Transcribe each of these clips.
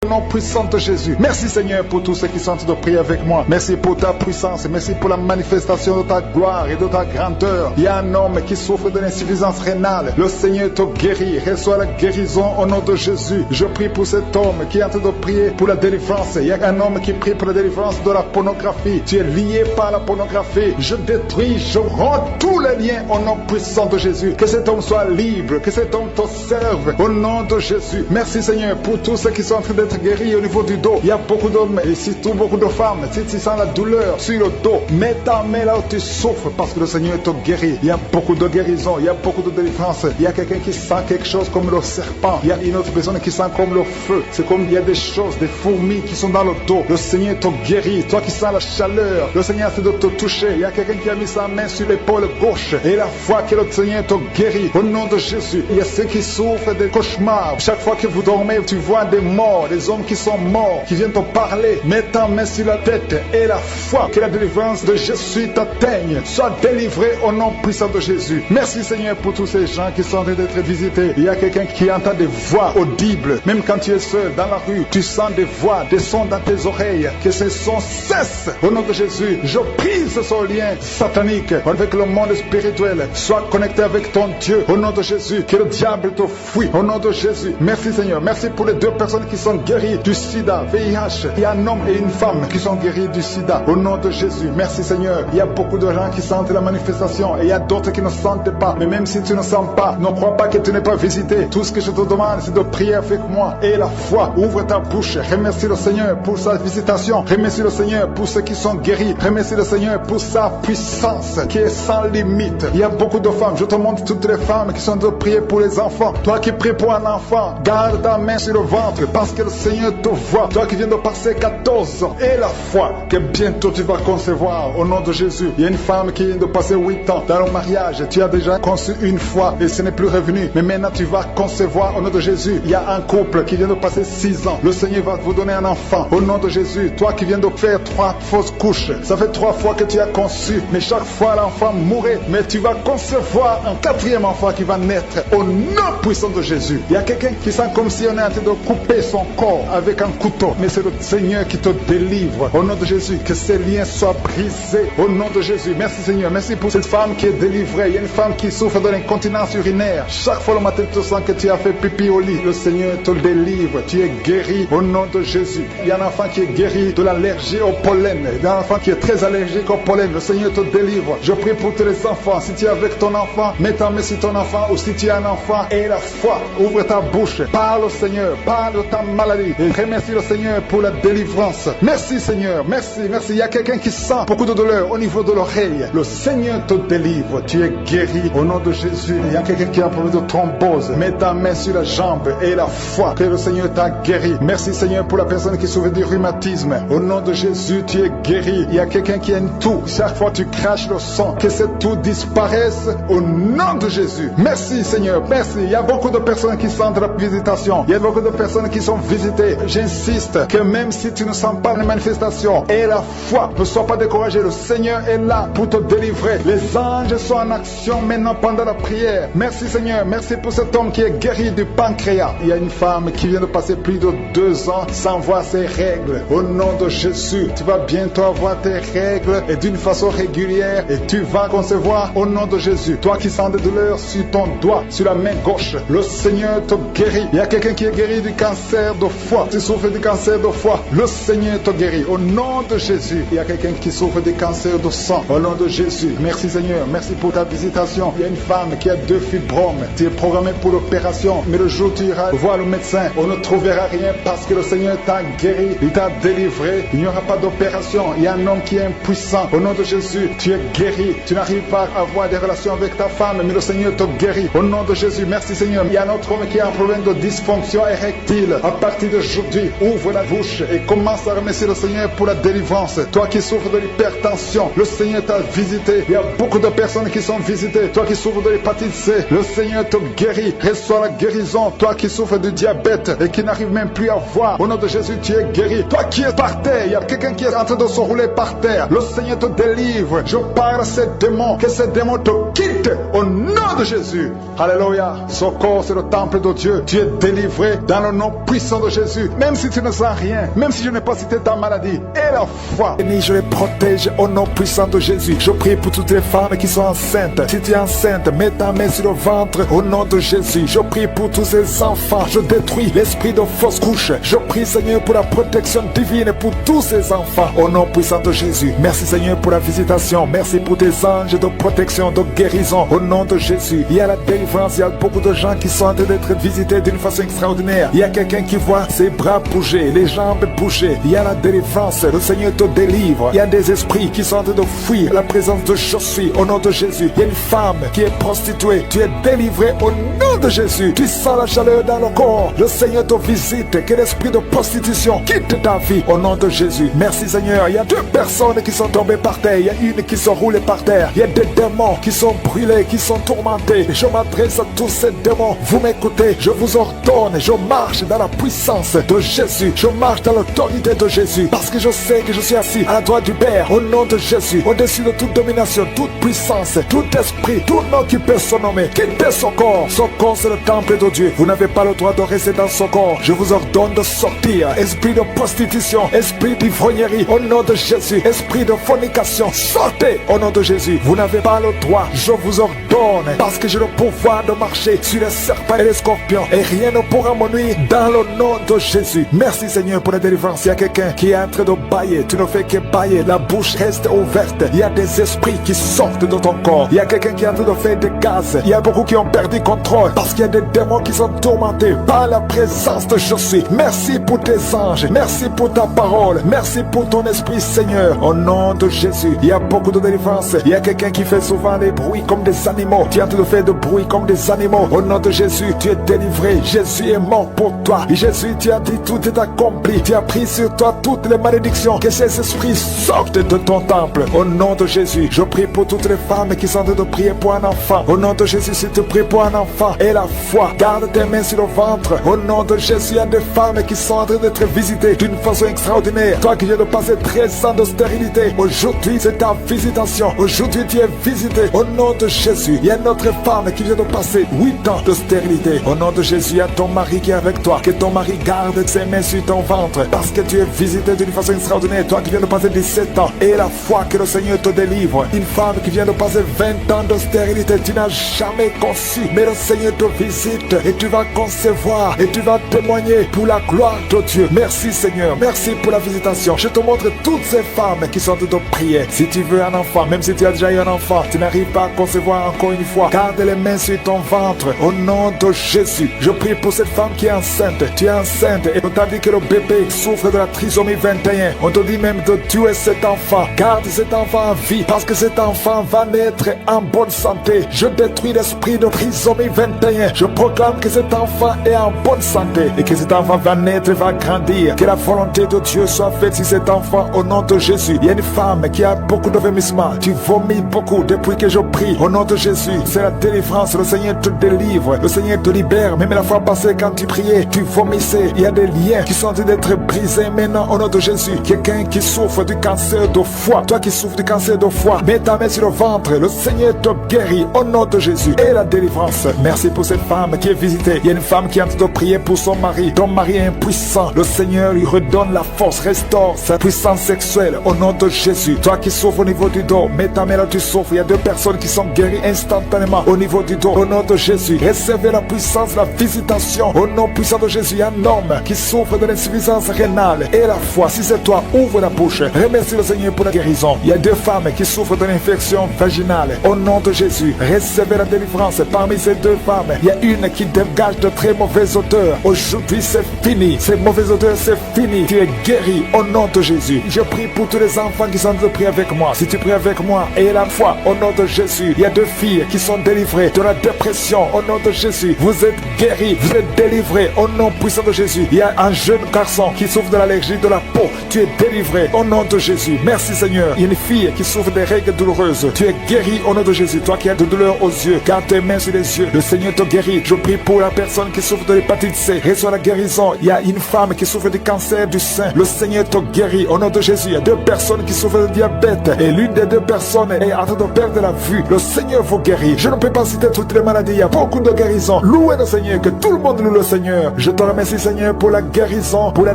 Au nom puissant de Jésus. Merci Seigneur pour tous ceux qui sont en train de prier avec moi. Merci pour ta puissance. Merci pour la manifestation de ta gloire et de ta grandeur. Il y a un homme qui souffre de l'insuffisance rénale. Le Seigneur te guérit. Reçois la guérison au nom de Jésus. Je prie pour cet homme qui est en train de prier pour la délivrance. Il y a un homme qui prie pour la délivrance de la pornographie. Tu es lié par la pornographie. Je détruis, je rends tous les liens au nom puissant de Jésus. Que cet homme soit libre. Que cet homme te serve au nom de Jésus. Merci Seigneur pour tous ceux qui sont en train d'être guéris au niveau du dos. Il y a beaucoup d'hommes et surtout beaucoup de femmes. Si tu sens la douleur sur le dos, mets ta main là où tu souffres parce que le Seigneur te guérit. Il y a beaucoup de guérison. Il y a beaucoup de délivrance. Il y a quelqu'un qui sent quelque chose comme le serpent. Il y a une autre personne qui sent comme le feu. C'est comme il y a des choses, des fourmis qui sont dans le dos. Le Seigneur te guérit. Toi qui sens la chaleur, le Seigneur essaie de te toucher. Il y a quelqu'un qui a mis sa main sur l'épaule gauche et la foi que le Seigneur te guérit. Au nom de Jésus, il y a ceux qui souffrent des cauchemars. Chaque fois que vous dormez, tu vois des morts, des hommes qui sont morts, qui viennent te parler. Mets ta main sur la tête et la foi que la délivrance de Jésus t'atteigne. Sois délivré au nom puissant de Jésus. Merci Seigneur pour tous ces gens qui sont en train d'être visités. Il y a quelqu'un qui entend des voix audibles. Même quand tu es seul dans la rue, tu sens des voix, des sons dans tes oreilles. Que ces sons cessent au nom de Jésus. Je brise ce lien satanique avec le monde spirituel. Sois connecté avec ton Dieu au nom de Jésus. Que le diable te fuit au nom de Jésus. Merci Seigneur. Merci pour les deux personnes qui sont guéries du sida, VIH. Il y a un homme et une femme qui sont guéris du sida au nom de Jésus. Merci Seigneur. Il y a beaucoup de gens qui sentent la manifestation et il y a d'autres qui ne sentent pas. Mais même si tu ne sens pas, ne crois pas que tu n'es pas visité. Tout ce que je te demande, c'est de prier avec moi et la foi. Ouvre ta bouche. Remercie le Seigneur pour sa visitation. Remercie le Seigneur pour ceux qui sont guéris. Remercie le Seigneur pour sa puissance qui est sans limite. Il y a beaucoup de femmes. Je te montre toutes les femmes qui sont de prier pour les enfants. Toi qui pries pour un enfant, garde ta main sur le ventre parce que le Seigneur te voit. Toi qui viens de passer 14 ans et la foi que bientôt tu vas concevoir au nom de Jésus. Il y a une femme qui vient de passer 8 ans dans le mariage. Tu as déjà conçu une fois et ce n'est plus revenu. Mais maintenant tu vas concevoir au nom de Jésus. Il y a un couple qui vient de passer 6 ans. Le Seigneur va vous donner un enfant au nom de Jésus. Toi qui viens de faire 3 fausses couches. Ça fait 3 fois que tu as conçu. Mais chaque fois l'enfant mourait. Mais tu vas concevoir un 4e enfant qui va naître au nom puissant de Jésus. Il y a quelqu'un qui sent comme si on est en train de couper son corps avec un couteau. Mais c'est le Seigneur qui te délivre au nom de Jésus. Que ces liens soient brisés au nom de Jésus. Merci Seigneur. Merci pour cette femme qui est délivrée. Il y a une femme qui souffre de l'incontinence urinaire. Chaque fois le matin tu sens que tu as fait pipi au lit. Le Seigneur te délivre. Tu es guéri au nom de Jésus. Il y a un enfant qui est guéri de l'allergie au pollen. Il y a un enfant qui est très allergique au pollen. Le Seigneur te délivre. Je prie pour tous les enfants. Si tu es avec ton enfant, mets ta main sur ton enfant. Ou si tu as un enfant et la foi, ouvre ta bouche. Parle au Seigneur. Parle de ta maladie. Et remercie le Seigneur pour la délivrance. Merci Seigneur. Merci, merci. Il y a quelqu'un qui sent beaucoup de douleur au niveau de l'oreille. Le Seigneur te délivre. Tu es guéri au nom de Jésus. Il y a quelqu'un qui a un problème de thrombose. Mets ta main sur la jambe et la foi que le Seigneur t'a guéri. Merci Seigneur pour la personne qui souffre du rhumatisme. Au nom de Jésus, tu es guéri. Il y a quelqu'un qui a une toux. Chaque fois tu craches le sang, que cette toux disparaisse au nom de Jésus. Merci Seigneur. Merci. Il y a beaucoup de personnes qui sentent la visitation. Il y a beaucoup de personnes qui sont visitées. J'insiste que même si tu ne sens pas les manifestations et la foi, ne sois pas découragé. Le Seigneur est là pour te délivrer. Les anges sont en action maintenant pendant la prière. Merci Seigneur. Merci pour cet homme qui est guéri du pancréas. Il y a une femme qui vient de passer plus de 2 ans sans voir ses règles. Au nom de Jésus, tu vas bientôt avoir tes règles et d'une façon régulière et tu vas concevoir au nom de Jésus. Toi qui sens des douleurs sur ton doigt, sur la main gauche, le Seigneur te guérit. Il y a quelqu'un qui est guéri du cancer de foie. Tu souffres du cancer de foie, le Seigneur te guérit. Au nom de Jésus. Il y a quelqu'un qui souffre du cancer de sang. Au nom de Jésus. Merci Seigneur. Merci pour ta visitation. Il y a une femme qui a 2 fibromes. Tu es programmé pour l'opération. Mais le jour où tu iras voir le médecin, on ne trouvera rien parce que le Seigneur t'a guéri. Il t'a délivré. Il n'y aura pas d'opération. Il y a un homme qui est impuissant. Au nom de Jésus, tu es guéri. Tu n'arrives pas à avoir des relations avec ta femme, mais le Seigneur te guérit. Au nom de Jésus, merci Seigneur. Il y a un autre homme qui a un problème de dysfonction érectile. À partir d'aujourd'hui, ouvre la bouche et commence à remercier le Seigneur pour la délivrance. Toi qui souffres de l'hypertension, le Seigneur t'a visité. Il y a beaucoup de personnes qui sont visitées. Toi qui souffres de l'hépatite C, le Seigneur te guérit. Reçois la guérison. Toi qui souffres du diabète et qui n'arrive même plus à voir, au nom de Jésus, tu es guéri. Toi qui es par terre, il y a quelqu'un qui est en train de se rouler par terre. Le Seigneur te délivre. Je parle à ces démons, que ces démons te quittent au nom de Jésus. Alléluia. Ce corps, c'est le temple de Dieu. Tu es délivré dans le nom puissant de Jésus. Même si tu ne sens rien, même si je n'ai pas cité ta maladie, et la foi. Et je les protège au nom puissant de Jésus. Je prie pour toutes les femmes qui sont enceintes. Si tu es enceinte, mets ta main sur le ventre au nom de Jésus. Je prie pour tous ces enfants. Je détruis l'esprit de fausse couche. Je prie, Seigneur, pour la protection divine pour tous ces enfants au nom puissant de Jésus. Merci, Seigneur, pour la visitation. Merci pour tes anges de protection, de guérison au nom de Jésus. Il y a la délivrance. Il y a beaucoup de gens qui sont en train d'être visités d'une façon extraordinaire. Il y a quelqu'un qui voit ses bras bouger, les jambes bouger. Il y a la délivrance. Le Seigneur te délivre. Il y a des esprits qui sont en train de fuir la présence de je suis au nom de Jésus. Il y a une femme qui est prostituée. Tu es délivré au nom de Jésus. Tu sens la chaleur dans le corps. Le Seigneur te visite. Que l'esprit de prostitution quitte ta vie au nom de Jésus. Merci Seigneur. Il y a 2 personnes qui sont tombées par terre. Il y a une qui sont roulées par terre. Il y a des démons qui sont brûlés, qui sont tourmentés. Je m'adresse à tous ces démons. Vous m'écoutez. Je vous ordonne. Je marche dans la puissance de Jésus. Je marche dans l'autorité de Jésus. Parce que je sais que je suis assis à la droite du Père au nom de Jésus. Au-dessus de toute domination, toute puissance, tout esprit, tout nom qui peut se nommer. Quittez son corps. Son corps c'est le temple de Dieu. Vous n'avez pas le droit de rester dans son corps. Je vous ordonne de sortir. Esprit de prostitution, esprit d'ivrognerie au nom de Jésus. Esprit de fornication, sortez au nom de Jésus. Vous n'avez pas le droit. Je vous ordonne parce que j'ai le pouvoir de marcher sur les serpents et les scorpions et rien ne pourra me nuire dans le nom de Jésus. Merci Seigneur pour la délivrance. Il y a quelqu'un qui est en train de bailler. Tu ne fais que bailler. La bouche reste ouverte. Il y a des esprits qui sortent de ton corps. Il y a quelqu'un qui est en train de faire des gaz. Il y a beaucoup qui ont perdu contrôle parce qu'il y a des démons qui sont tourmentés par la présence de je suis. Merci pour tes anges. Merci pour ta parole. Merci pour ton esprit Seigneur. Au nom de Jésus. Il y a beaucoup de délivrance. Il y a quelqu'un qui fait souvent des bruits comme des animaux. Tu es en train de faire des bruits comme des animaux. Au nom de Jésus, tu es délivré. Jésus est mort pour toi. Et Jésus, tu as dit tout est accompli. Tu as pris sur toi toutes les malédictions. Que ces esprits sortent de ton temple. Au nom de Jésus, je prie pour toutes les femmes qui sont en train de prier pour un enfant. Au nom de Jésus, si tu pries pour un enfant et la foi, garde tes mains sur le ventre. Au nom de Jésus, il y a des femmes qui sont en train d'être visitées d'une façon extraordinaire. Toi qui viens de passer 13 ans de stérilité, aujourd'hui c'est ta visitation. Aujourd'hui tu es visité. Au nom de Jésus, il y a une autre femme qui vient de passer 8 ans de stérilité. Au nom de Jésus, il y a ton mari qui est avec toi. Que ton mari garde ses mains sur ton ventre parce que tu es visité d'une façon extraordinaire. Toi qui viens de passer 17 ans et la foi que le Seigneur te délivre. Une femme qui vient de passer 20 ans de stérilité, tu n'as jamais conçu, mais le Seigneur te visite et tu vas concevoir et tu vas témoigner pour la gloire de Dieu. Merci Seigneur, merci pour la visitation. Je te montre toutes ces femmes qui sont en train de prier. Si tu veux un enfant, même si tu as déjà eu un enfant, tu n'arrives pas à concevoir encore une fois, garde les mains sur ton ventre au nom de Jésus. Je prie pour cette femme qui est enceinte. Tu es enceinte et on t'a dit que le bébé souffre de la trisomie 21. On te dit même de tuer cet enfant. Garde cet enfant en vie parce que cet enfant va naître en bonne santé. Je détruis l'esprit de trisomie 21. Je proclame que cet enfant est en bonne santé et que cet enfant va naître et va grandir. Que la volonté de Dieu soit faite sur cet enfant au nom de Jésus. Il y a une femme qui a beaucoup de vomissements. Tu vomis beaucoup depuis que je prie au nom de Jésus. C'est la délivrance. Le Seigneur te délivre. Le Seigneur te libère. Même la fois passée quand tu priais, tu vomissais. Il y a des liens qui sont en train d'être brisés maintenant au nom de Jésus. Quelqu'un qui souffre du cancer de foie. Toi qui souffres du cancer de foie, mets ta main sur le ventre. Le Seigneur te guérit au nom de Jésus. Et la délivrance. Merci pour cette femme qui est visitée. Il y a une femme qui est en train de prier pour son mari. Ton mari est impuissant. Le Seigneur lui redonne la force, restaure sa puissance sexuelle au nom de Jésus. Toi qui souffres au niveau du dos, mets ta main là, tu souffres. Il y a 2 personnes qui sont guéries instantanément au niveau du dos. Au nom de Jésus, recevez la puissance, la visitation. Au nom puissant de Jésus, il y a un homme qui souffre de l'insuffisance rénale et la foi. Si c'est toi, ouvre la bouche. Remercie le Seigneur pour la guérison. Il y a 2 femmes qui souffrent de l'infection vaginale. Au nom de Jésus, recevez la délivrance. Parmi ces 2 femmes, il y a une qui dégage de très mauvaises odeurs. Aujourd'hui, c'est fini. Ces mauvaises odeurs, c'est fini. Tu es guéri au nom de Jésus. Je prie pour tous les enfants qui sont en train de prier avec moi. Si tu pries avec moi et la foi au nom de Jésus, il y a 2 filles qui sont délivrées de la dépression au nom de Jésus. Vous êtes guéris, vous êtes délivrés au nom puissant de Jésus. Il y a un jeune garçon qui souffre de l'allergie de la peau. Tu es délivré au nom de Jésus. Merci Seigneur. Il y a une fille qui souffre des règles douloureuses. Tu es guéri au nom de Jésus. Toi qui as de douleurs aux yeux, garde tes mains sur les yeux. Le Seigneur te guérit. Je prie pour la personne qui souffre de l'hépatite C. Reçois la guérison. Il y a une femme qui souffre du cancer du sein. Le Seigneur te guérit au nom de Jésus. Il y a 2 personnes qui souffrent de diabète et l'une des 2 personnes est en train de perdre la vue. Le Seigneur vous guérit. Je ne peux pas citer toutes les maladies. Il y a beaucoup de guérisons. Louez le Seigneur. Que tout le monde loue le Seigneur. Je te remercie Merci Seigneur pour la guérison, pour la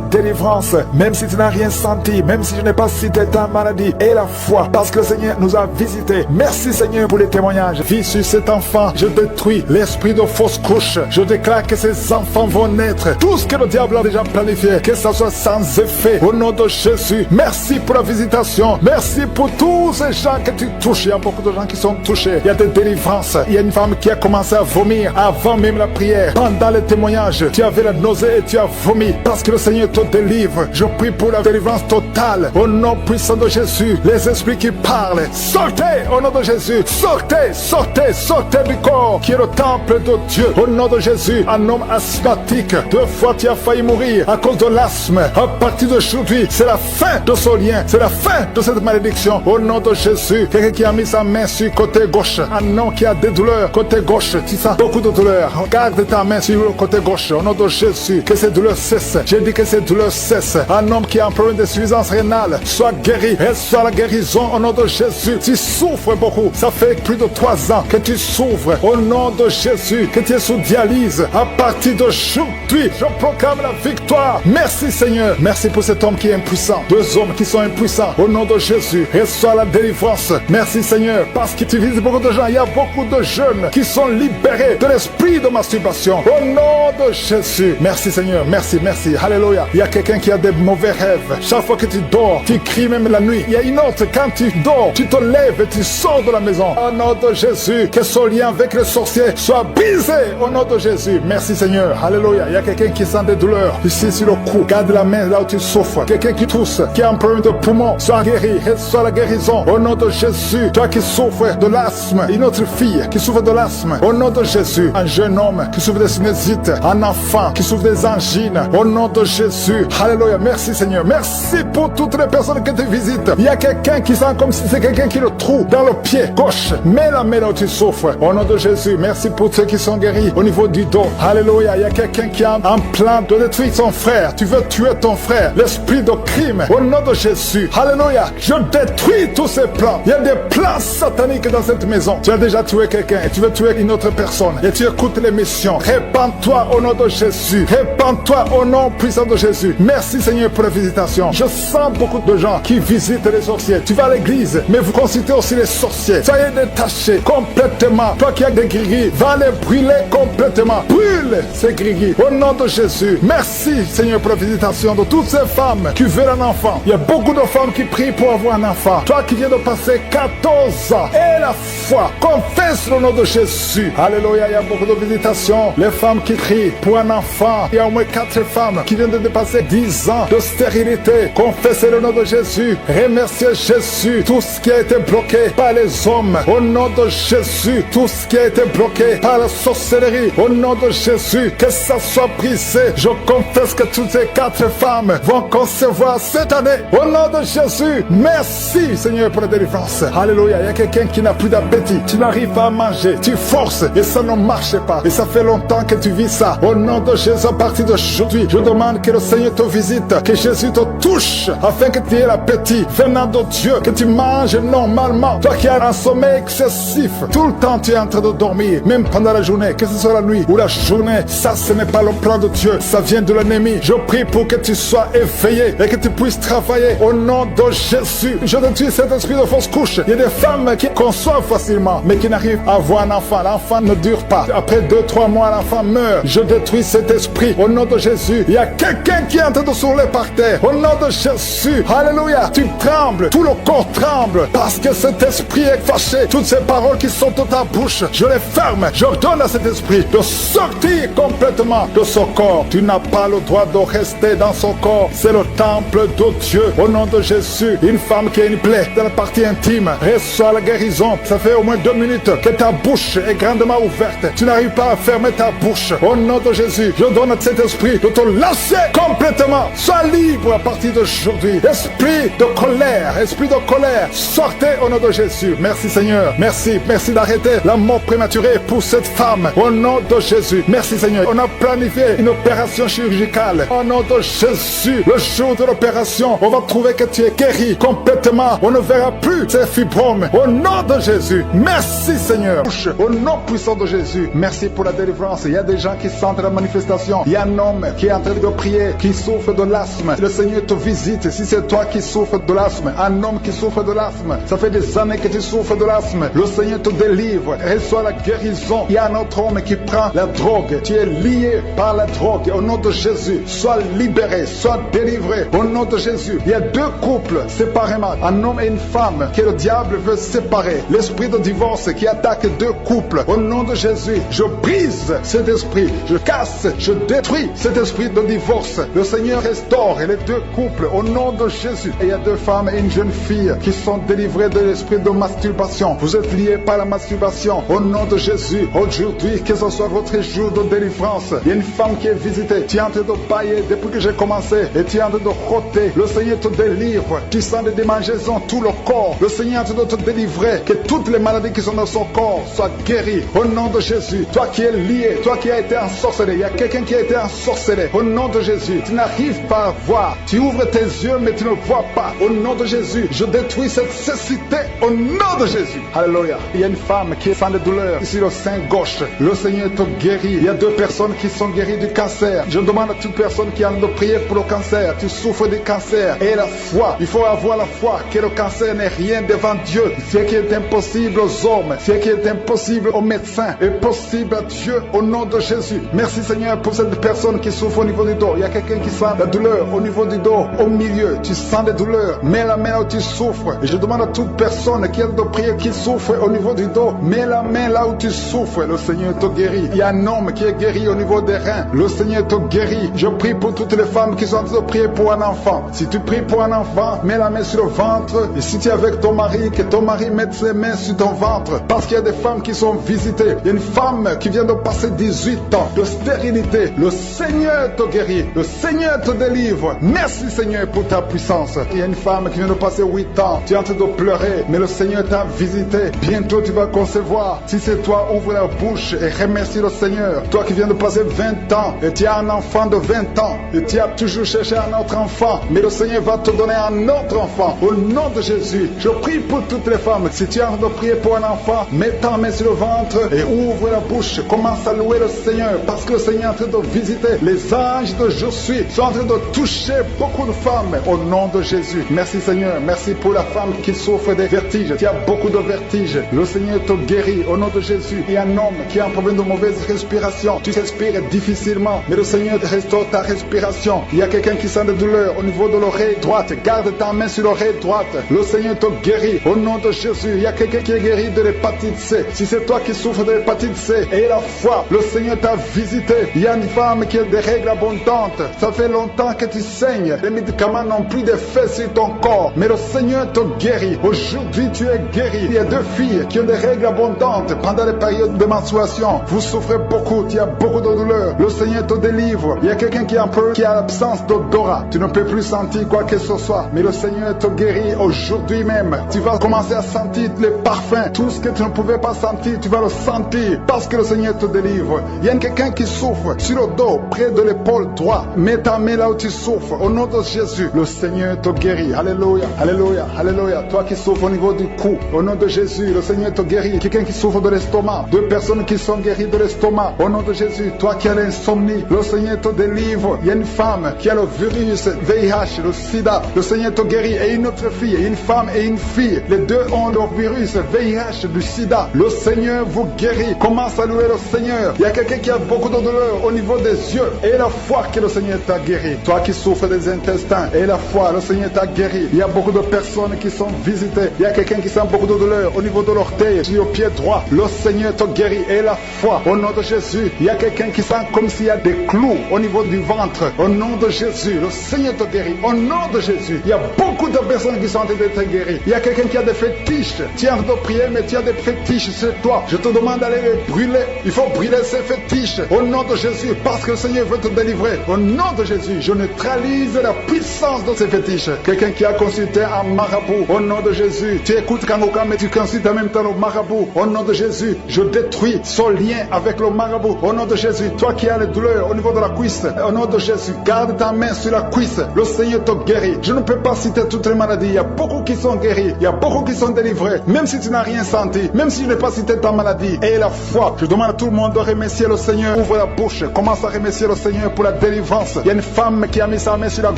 délivrance. Même si tu n'as rien senti, même si je n'ai pas cité ta maladie, et la foi, parce que le Seigneur nous a visités. Merci Seigneur pour les témoignages. Vis sur cet enfant, je détruis l'esprit de fausse couche. Je déclare que ces enfants vont naître. Tout ce que le diable a déjà planifié, que ça soit sans effet. Au nom de Jésus, merci pour la visitation. Merci pour tous ces gens que tu touches. Il y a beaucoup de gens qui sont touchés. Il y a des délivrances. Il y a une femme qui a commencé à vomir avant même la prière. Pendant les témoignages, tu avais la nausée et tu as vomi. Parce que le Seigneur te délivre. Je prie pour la délivrance totale. Au nom puissant de Jésus, les esprits qui parlent, sortez au nom de Jésus. Sortez, sortez, sortez du corps qui est le temple de Dieu. Au nom de Jésus, un homme asthmatique. 2 fois tu as failli mourir à cause de l'asthme. À partir d'aujourd'hui, c'est la fin de ce lien. C'est la fin de cette malédiction. Au nom de Jésus, quelqu'un qui a mis sa main sur le côté gauche. Un homme qui a des douleurs côté gauche. Tu sens beaucoup de douleurs. Garde ta main sur le côté gauche. Au nom de Jésus, que ces douleurs cessent. J'ai dit que ces douleurs cessent. Un homme qui a un problème d'insuffisance rénale, soit guéri. Reçois la guérison au nom de Jésus. Tu souffres beaucoup. Ça fait plus de 3 ans que tu souffres. Au nom de Jésus, que tu es sous dialyse. À partir d'aujourd'hui, je proclame la victoire. Merci Seigneur. Merci pour cet homme qui est impuissant. 2 hommes qui sont impuissants. Au nom de Jésus, reçois la délivrance. Merci Seigneur. Parce que tu visites beaucoup de gens. Il y a beaucoup de jeunes qui sont libérés de l'esprit de masturbation. Au nom de Jésus. Merci Seigneur. Merci, merci. Alléluia. Il y a quelqu'un qui a des mauvais rêves. Chaque fois que tu dors, tu cries même la nuit. Il y a une autre, quand tu dors, tu te lèves et tu sors de la maison. Au nom de Jésus, que ce lien avec le sorcier soit brisé. Au nom de Jésus. Merci Seigneur. Alléluia. Il y a quelqu'un qui sent des douleurs ici sur le cou. Garde la main là où tu souffres. Quelqu'un qui tousse, qui a un problème de poumon, soit guéri. Reçois la guérison. Au nom de Jésus. Toi qui souffres de l'asthme, une autre fille qui souffre de l'asthme. Au nom de Jésus. Un jeune homme qui souffre des sinusites. Un enfant qui souffre des angines. Au nom de Jésus. Alléluia. Merci Seigneur. Merci pour toutes les personnes que tu visites. Il y a quelqu'un qui sent comme si c'est quelqu'un qui le trouve dans le pied gauche. Mets la main là où tu souffres. Au nom de Jésus. Merci pour ceux qui sont guéris au niveau du dos. Alléluia. Il y a quelqu'un qui a un plan de détruire son frère. Tu veux tuer ton frère. L'esprit de crime. Au nom de Jésus. Alléluia. Je détruis tous ces plans. Il y a des plans sataniques dans cette maison. Tu as déjà tué quelqu'un et tu veux tuer une autre personne. Et tu écoutes l'émission. Répands-toi au nom de Jésus. Répands-toi au nom puissant de Jésus. Merci Seigneur pour la visitation. Je sens beaucoup de gens qui visitent les sorciers. Tu vas à l'église, mais vous consultez aussi les sorciers. Soyez détachés complètement. Toi qui as des gris, va les brûler complètement. Brûle ces gris. Au nom de Jésus. Merci Seigneur pour la visitation de toutes ces femmes qui veulent un enfant. Il y a beaucoup de femmes qui prient pour avoir un enfant. Toi qui viens de passer 14 ans et la foi, confesse le nom de Jésus. Alléluia. Il y a beaucoup de visitations. Les femmes qui prient pour un enfant. Il y a au moins 4 femmes qui viennent de dépasser 10 ans de stérilité. Confessez le nom de Jésus. Remerciez Jésus. Tout ce qui a été bloqué par les hommes. Au nom de Jésus. Tout ce qui a été bloqué par la sorcellerie. Au nom de Jésus. Que ça soit brisé. Je confesse que toutes ces 4 femmes vont concevoir cette année. Au nom de Jésus. Merci Seigneur pour la délivrance. Alléluia. Il y a quelqu'un qui n'a plus d'appétit. Tu n'arrives pas à manger. Tu forces et ça ne marche pas. Et ça fait longtemps que tu vis ça. Au nom de Jésus, à partir d'aujourd'hui, je demande que le Seigneur te visite. Que Jésus te touche afin que tu aies l'appétit venant de Dieu. Que tu manges normalement. Toi qui as un sommeil excessif. Tout le temps tu es en train de dormir. Même pendant la journée. Que ce soit la nuit ou la journée. Ça ce n'est pas le plan de Dieu. Ça vient de l'ennemi. Je prie pour que tu sois éveillé et que tu puisses travailler au nom de Jésus. Je détruis cet esprit de fausse couche. Il y a des femmes qui conçoivent facilement mais qui n'arrivent à avoir un enfant. L'enfant ne dure pas. Après 2-3 mois, l'enfant meurt. Je détruis cet esprit au nom de Jésus. Il y a quelqu'un qui est en train de s'ouler par terre. Au nom de Jésus. Alléluia. Tu trembles. Tout le corps tremble parce que cet esprit est fâché. Toutes ces paroles qui sont dans ta bouche, je les ferme. Je donne à cet esprit de sortir complètement de son corps. Tu n'as pas le droit de rester dans son corps. C'est le temple de Dieu. Au nom de Jésus. Une femme qui a une plaie dans la partie intime reçoit la guérison. Ça fait au moins 2 minutes que ta bouche est grandement ouverte. Tu n'arrives pas à fermer ta bouche. Au nom de Jésus, je donne à cet esprit de te lâcher complètement. Sois libre à partir d'aujourd'hui. Esprit de colère, sortez au nom de Jésus. Merci Seigneur. Merci d'arrêter la mort prématurée pour cette femme. Au nom de Jésus. Merci Seigneur. On a planifié une opération chirurgicale. Au nom de Jésus, le jour de l'opération, on va trouver que tu es guéri complètement. On ne verra plus ces fibromes. Au nom de Jésus. Merci Seigneur. Au nom puissant de Jésus. Merci pour la délivrance. Il y a des gens qui sentent la manifestation. Il y a un homme qui est en train de prier, qui souffre de l'asthme. Le Seigneur te visite. Si c'est toi qui souffres de l'asthme, un homme qui souffre de l'asthme, ça fait des années que tu souffres de l'asthme. Le Seigneur te délivre. Reçois la guérison. Il y a un autre homme qui prend la drogue. Tu es lié par la drogue. Au nom de Jésus, sois libéré, sois délivré. Au nom de Jésus, il y a deux couples séparément, un homme et une femme que le diable veut séparer. L'esprit de divorce qui attaque deux couples. Au nom de Jésus, je brise cet esprit. Je casse, je détruis cet esprit de divorce. Le Seigneur restaure les deux couples au nom de Jésus. Et il y a deux femmes et une jeune fille qui sont délivrées de l'esprit de masturbation. Vous êtes liés par la masturbation. Au nom de Jésus, aujourd'hui, que ce soit votre jour de délivrance. Il y a une femme qui est visitée. Tu es en train de bailler depuis que j'ai commencé et tu es en train de roter. Le Seigneur te délivre. Tu sens des démangeaisons tout le corps. Le Seigneur est en train de te délivrer. Que toutes les maladies qui sont dans son corps soient guéries. Au nom de Jésus, toi qui es lié, toi qui as été ensorcelé, il y a quelqu'un qui a été ensorcelé. Au nom de Jésus, tu n'arrives pas à voir. Tu ouvres tes yeux mais tu ne vois pas. Au nom de Jésus, je détruis cette cécité. Au nom de Jésus. Alléluia. Il y a une femme qui sent des douleurs ici le sein gauche. Le Seigneur te guérit. Il y a deux personnes qui sont guéries du cancer. Je demande à toute personne qui a de prier pour le cancer. Tu souffres du cancer. Et la foi. Il faut avoir la foi que le cancer n'est rien devant Dieu. Ce qui est impossible aux hommes, ce qui est impossible aux médecins, est possible à Dieu au nom de Jésus. Merci Seigneur pour cette personne qui souffre au niveau du dos. Il y a quelqu'un qui sent la douleur au niveau du dos, au milieu. Tu sens des douleurs. Mets la main là où tu souffres. Et je demande à toute personne qui a de prier, qui souffre au niveau du dos, mets la main là où tu souffres. Le Seigneur te guérit. Il y a un homme qui est guéri au niveau des reins. Le Seigneur te guérit. Je prie pour toutes les femmes qui sont en train de prier pour un enfant. Si tu pries pour un enfant, mets la main sur le ventre. Et si tu es avec ton mari, que ton mari mette ses mains sur ton ventre. Parce qu'il y a des femmes qui sont visitées. Il y a une femme qui vient de passer 18 ans de stérilité. Le Seigneur te guérit. Le Seigneur te délivre. Merci Seigneur pour ta puissance. Il y a une femme qui vient de passer 8 ans. Tu es en train de pleurer, mais le Seigneur t'a visité. Bientôt tu vas concevoir. Si c'est toi, ouvre la bouche et remercie le Seigneur. Toi qui viens de passer 20 ans et tu as un enfant de 20 ans et tu as toujours cherché un autre enfant, mais le Seigneur va te donner un autre enfant. Au nom de Jésus, je prie pour toutes les femmes. Si tu es en train de prier pour un enfant, mets ta main sur le ventre et ouvre la bouche. Commence à louer le Seigneur parce que le Seigneur est en train de visiter. Les anges de Je suis sont en train de toucher beaucoup de femmes au nom de Jésus. Merci Seigneur. Merci pour la femme qui souffre des vertiges. Tu as beaucoup de vertiges. Le Seigneur te guérit au nom de Jésus. Il y a un homme qui a un problème de mauvaise respiration. Tu respires difficilement, mais le Seigneur restaure ta respiration. Il y a quelqu'un qui sent des douleurs au niveau de l'oreille droite. Garde ta main sur l'oreille droite. Le Seigneur te guérit au nom de Jésus. Il y a quelqu'un qui est guéri de l'hépatite C. Si c'est toi qui souffres de l'hépatite C et la foi, le Seigneur t'a visité. Il y a une femme qui a des règles abondantes. Ça fait longtemps que tu saignes. Les médicaments n'ont plus d'effet sur ton corps, mais le Seigneur te guérit. Aujourd'hui, tu es guéri. Il y a deux filles qui ont des règles abondantes pendant les périodes de menstruation. Vous souffrez beaucoup, tu as beaucoup de douleurs. Le Seigneur te délivre. Il y a quelqu'un qui a l'absence d'odorat. Tu ne peux plus sentir quoi que ce soit, mais le Seigneur te guérit aujourd'hui même. Tu vas commencer à sentir les parfums. Tout ce que tu ne pouvais pas sentir, tu vas le sentir parce que le Seigneur te délivre. Il y a quelqu'un qui souffre sur le dos, près de l'épaule droite. Mets ta main là où tu souffres. Au nom de Jésus, le Seigneur te guérit. Alléluia, alléluia, alléluia. Toi qui souffres au niveau du cou, au nom de Jésus, le Seigneur te guérit. Quelqu'un qui souffre de l'estomac, deux personnes qui sont guéries de l'estomac, au nom de Jésus. Toi qui as l'insomnie, le Seigneur te délivre. Il y a une femme qui a le virus VIH, le sida, le Seigneur te guérit. Et une autre fille, une femme et une fille, les deux ont le virus VIH, du sida. Le Seigneur vous guérit. Commence à louer le Seigneur. Il y a quelqu'un qui a beaucoup de douleur au niveau des yeux et la foi que le Seigneur t'a guéri. Toi qui souffres des intestins et la foi, le Seigneur t'a guéri. Il y a beaucoup de personnes qui sont visitées. Il y a quelqu'un qui sent beaucoup de douleur au niveau de l'orteil, sur le pied droit. Le Seigneur te guérit et la foi au nom de Jésus. Il y a quelqu'un qui sent comme s'il y a des clous au niveau du ventre. Au nom de Jésus, le Seigneur te guérit. Au nom de Jésus, il y a beaucoup de personnes qui sont en train d'être guéries. Il y a quelqu'un qui a des fétiches. Tu es en train de prier, mais tu as des fétiches sur toi. Je te demande d'aller les brûler. Il faut brûler ces fétiches au nom de Jésus, parce que le Seigneur veut te délivrer. Au nom de Jésus, je neutralise la puissance de ces fétiches. Quelqu'un qui a consulté un marabout, au nom de Jésus, tu écoutes Kangoka, mais tu consultes en même temps le marabout. Au nom de Jésus, je détruis son lien avec le marabout. Au nom de Jésus, toi qui as les douleurs au niveau de la cuisse, au nom de Jésus, garde ta main sur la cuisse. Le Seigneur te guérit. Je ne peux pas citer toutes les maladies. Il y a beaucoup qui sont guéris. Il y a beaucoup qui sont délivrés. Même si tu n'as rien senti, même si je n'ai pas cité ta maladie. Et la foi, je demande à tout le monde de remercier le Seigneur. Ouvre la bouche, commence Commence à remercier le Seigneur pour la délivrance. Il y a une femme qui a mis sa main sur la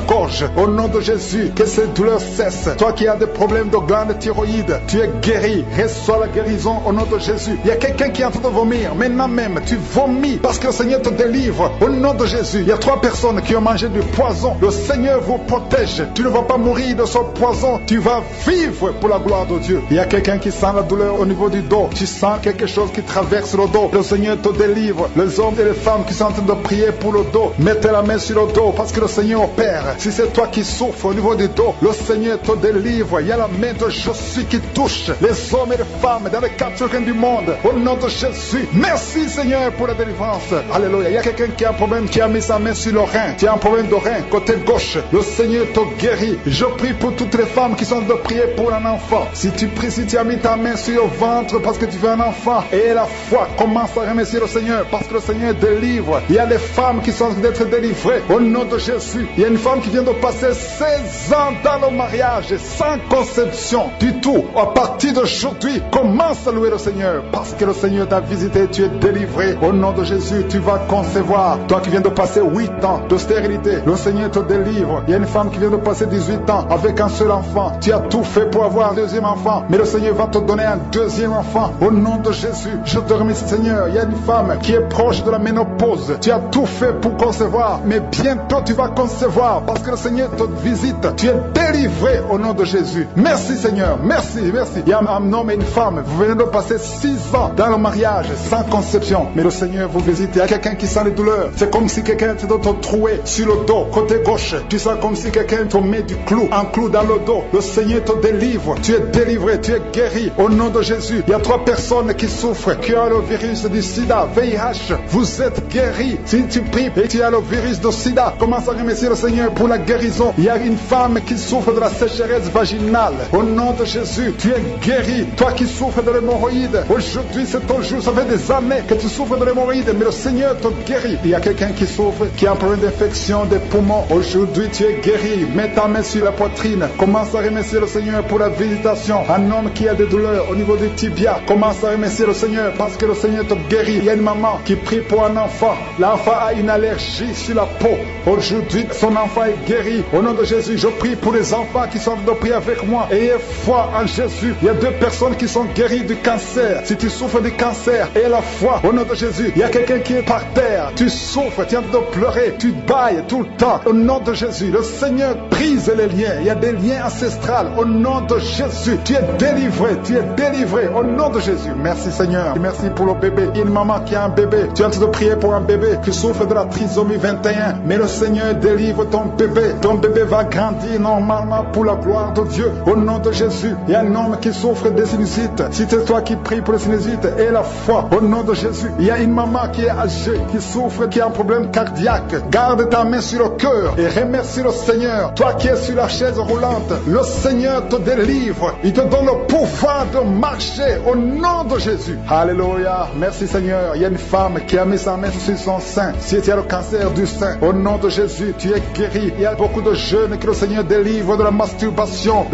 gorge. Au nom de Jésus, que ces douleurs cessent. Toi qui as des problèmes de glande thyroïde, tu es guéri. Reçois la guérison au nom de Jésus. Il y a quelqu'un qui est en train de vomir. Maintenant même, tu vomis parce que le Seigneur te délivre. Au nom de Jésus, il y a 3 personnes qui ont mangé du poison. Le Seigneur vous protège. Tu ne vas pas mourir de ce poison. Tu vas vivre pour la gloire de Dieu. Il y a quelqu'un qui sent la douleur au niveau du dos. Tu sens quelque chose qui traverse le dos. Le Seigneur te délivre. Les hommes et les femmes qui sont en train de prier pour le dos, mettez la main sur le dos parce que le Seigneur opère. Si c'est toi qui souffres au niveau du dos, le Seigneur te délivre. Il y a la main de Jésus qui touche les hommes et les femmes dans les 4 coins du monde. Au nom de Jésus, merci Seigneur pour la délivrance. Alléluia. Il y a quelqu'un qui a un problème, qui a mis sa main sur le rein. Tu as un problème de rein, côté gauche. Le Seigneur te guérit. Je prie pour toutes les femmes qui sont de prier pour un enfant. Si tu pries, si tu as mis ta main sur le ventre parce que tu veux un enfant, et la foi, commence à remercier le Seigneur parce que le Seigneur délivre. Il y a des femmes qui sont en train d'être délivrées au nom de Jésus. Il y a une femme qui vient de passer 16 ans dans le mariage sans conception du tout. À partir d'aujourd'hui, commence à louer le Seigneur parce que le Seigneur t'a visité, tu es délivré. Au nom de Jésus, tu vas concevoir. Toi qui viens de passer 8 ans de stérilité, le Seigneur te délivre. Il y a une femme qui vient de passer 18 ans avec un seul enfant. Tu as tout fait pour avoir un deuxième enfant, mais le Seigneur va te donner un deuxième enfant. Au nom de Jésus, je te remercie Seigneur. Il y a une femme qui est proche de la ménopause. Tu as tout fait pour concevoir, mais bientôt tu vas concevoir parce que le Seigneur te visite. Tu es délivré au nom de Jésus. Merci Seigneur, merci, merci. Il y a un homme et une femme, vous venez de passer 6 ans dans le mariage sans conception, mais le Seigneur vous visite. Il y a quelqu'un qui sent les douleurs. C'est comme si quelqu'un te troué sur le dos, côté gauche. Tu sens comme si quelqu'un te met un clou dans le dos. Le Seigneur te délivre. Tu es délivré, tu es guéri au nom de Jésus. Il y a 3 personnes qui souffrent, qui ont le virus du sida, VIH. Vous êtes guéris. Si tu pries et tu as le virus du sida, commence à remercier le Seigneur pour la guérison. Il y a une femme qui souffre de la sécheresse vaginale. Au nom de Jésus, tu es guéri. Toi qui souffres de l'hémorroïde, aujourd'hui c'est ton jour. Ça fait des années que tu souffres de l'hémorroïde, mais le Seigneur te guérit. Il y a quelqu'un qui souffre, qui a un problème d'infection des poumons. Aujourd'hui tu es guéri. Mets ta main sur la poitrine. Commence à remercier le Seigneur pour la visitation. Un homme qui a des douleurs au niveau du tibia, commence à remercier le Seigneur parce que le Seigneur te guérit. Il y a une maman qui prie pour un enfant. L'enfant a une allergie sur la peau. Aujourd'hui, son enfant est guéri. Au nom de Jésus, je prie pour les enfants qui sont de prier avec moi. Ayez foi en Jésus. Il y a 2 personnes qui sont guéries du cancer. Si tu souffres du cancer, aie la foi. Au nom de Jésus, il y a quelqu'un qui est par terre. Tu souffres, tu es en train de pleurer, tu bailles tout le temps. Au nom de Jésus, le Seigneur brise les liens. Il y a des liens ancestrales. Au nom de Jésus, tu es délivré. Tu es délivré. Au nom de Jésus. Merci Seigneur. Merci pour le bébé. Il y a une maman qui a un bébé. Tu es en train de prier pour un bébé qui souffre de la trisomie 21. Mais le Seigneur délivre ton bébé. Ton bébé va grandir normalement pour la gloire de Dieu. Au nom de Jésus. Il y a un homme qui souffre des sinusites. Si c'est toi qui prie pour les sinusites, aie la foi. Au nom de Jésus. Il y a une maman qui est âgée, qui souffre, qui a un problème cardiaque. Garde ta main sur le cœur et remercie le Seigneur. Toi qui es sur la chaise roulante, le Seigneur te délivre. Il te donne le pouvoir de marcher au nom de Jésus. Alléluia. Merci Seigneur. Il y a une femme qui a mis sa main sur son sein. Si tu as le cancer du sein, au nom de Jésus, tu es guéri. Il y a beaucoup de jeunes que le Seigneur délivre de la masturbation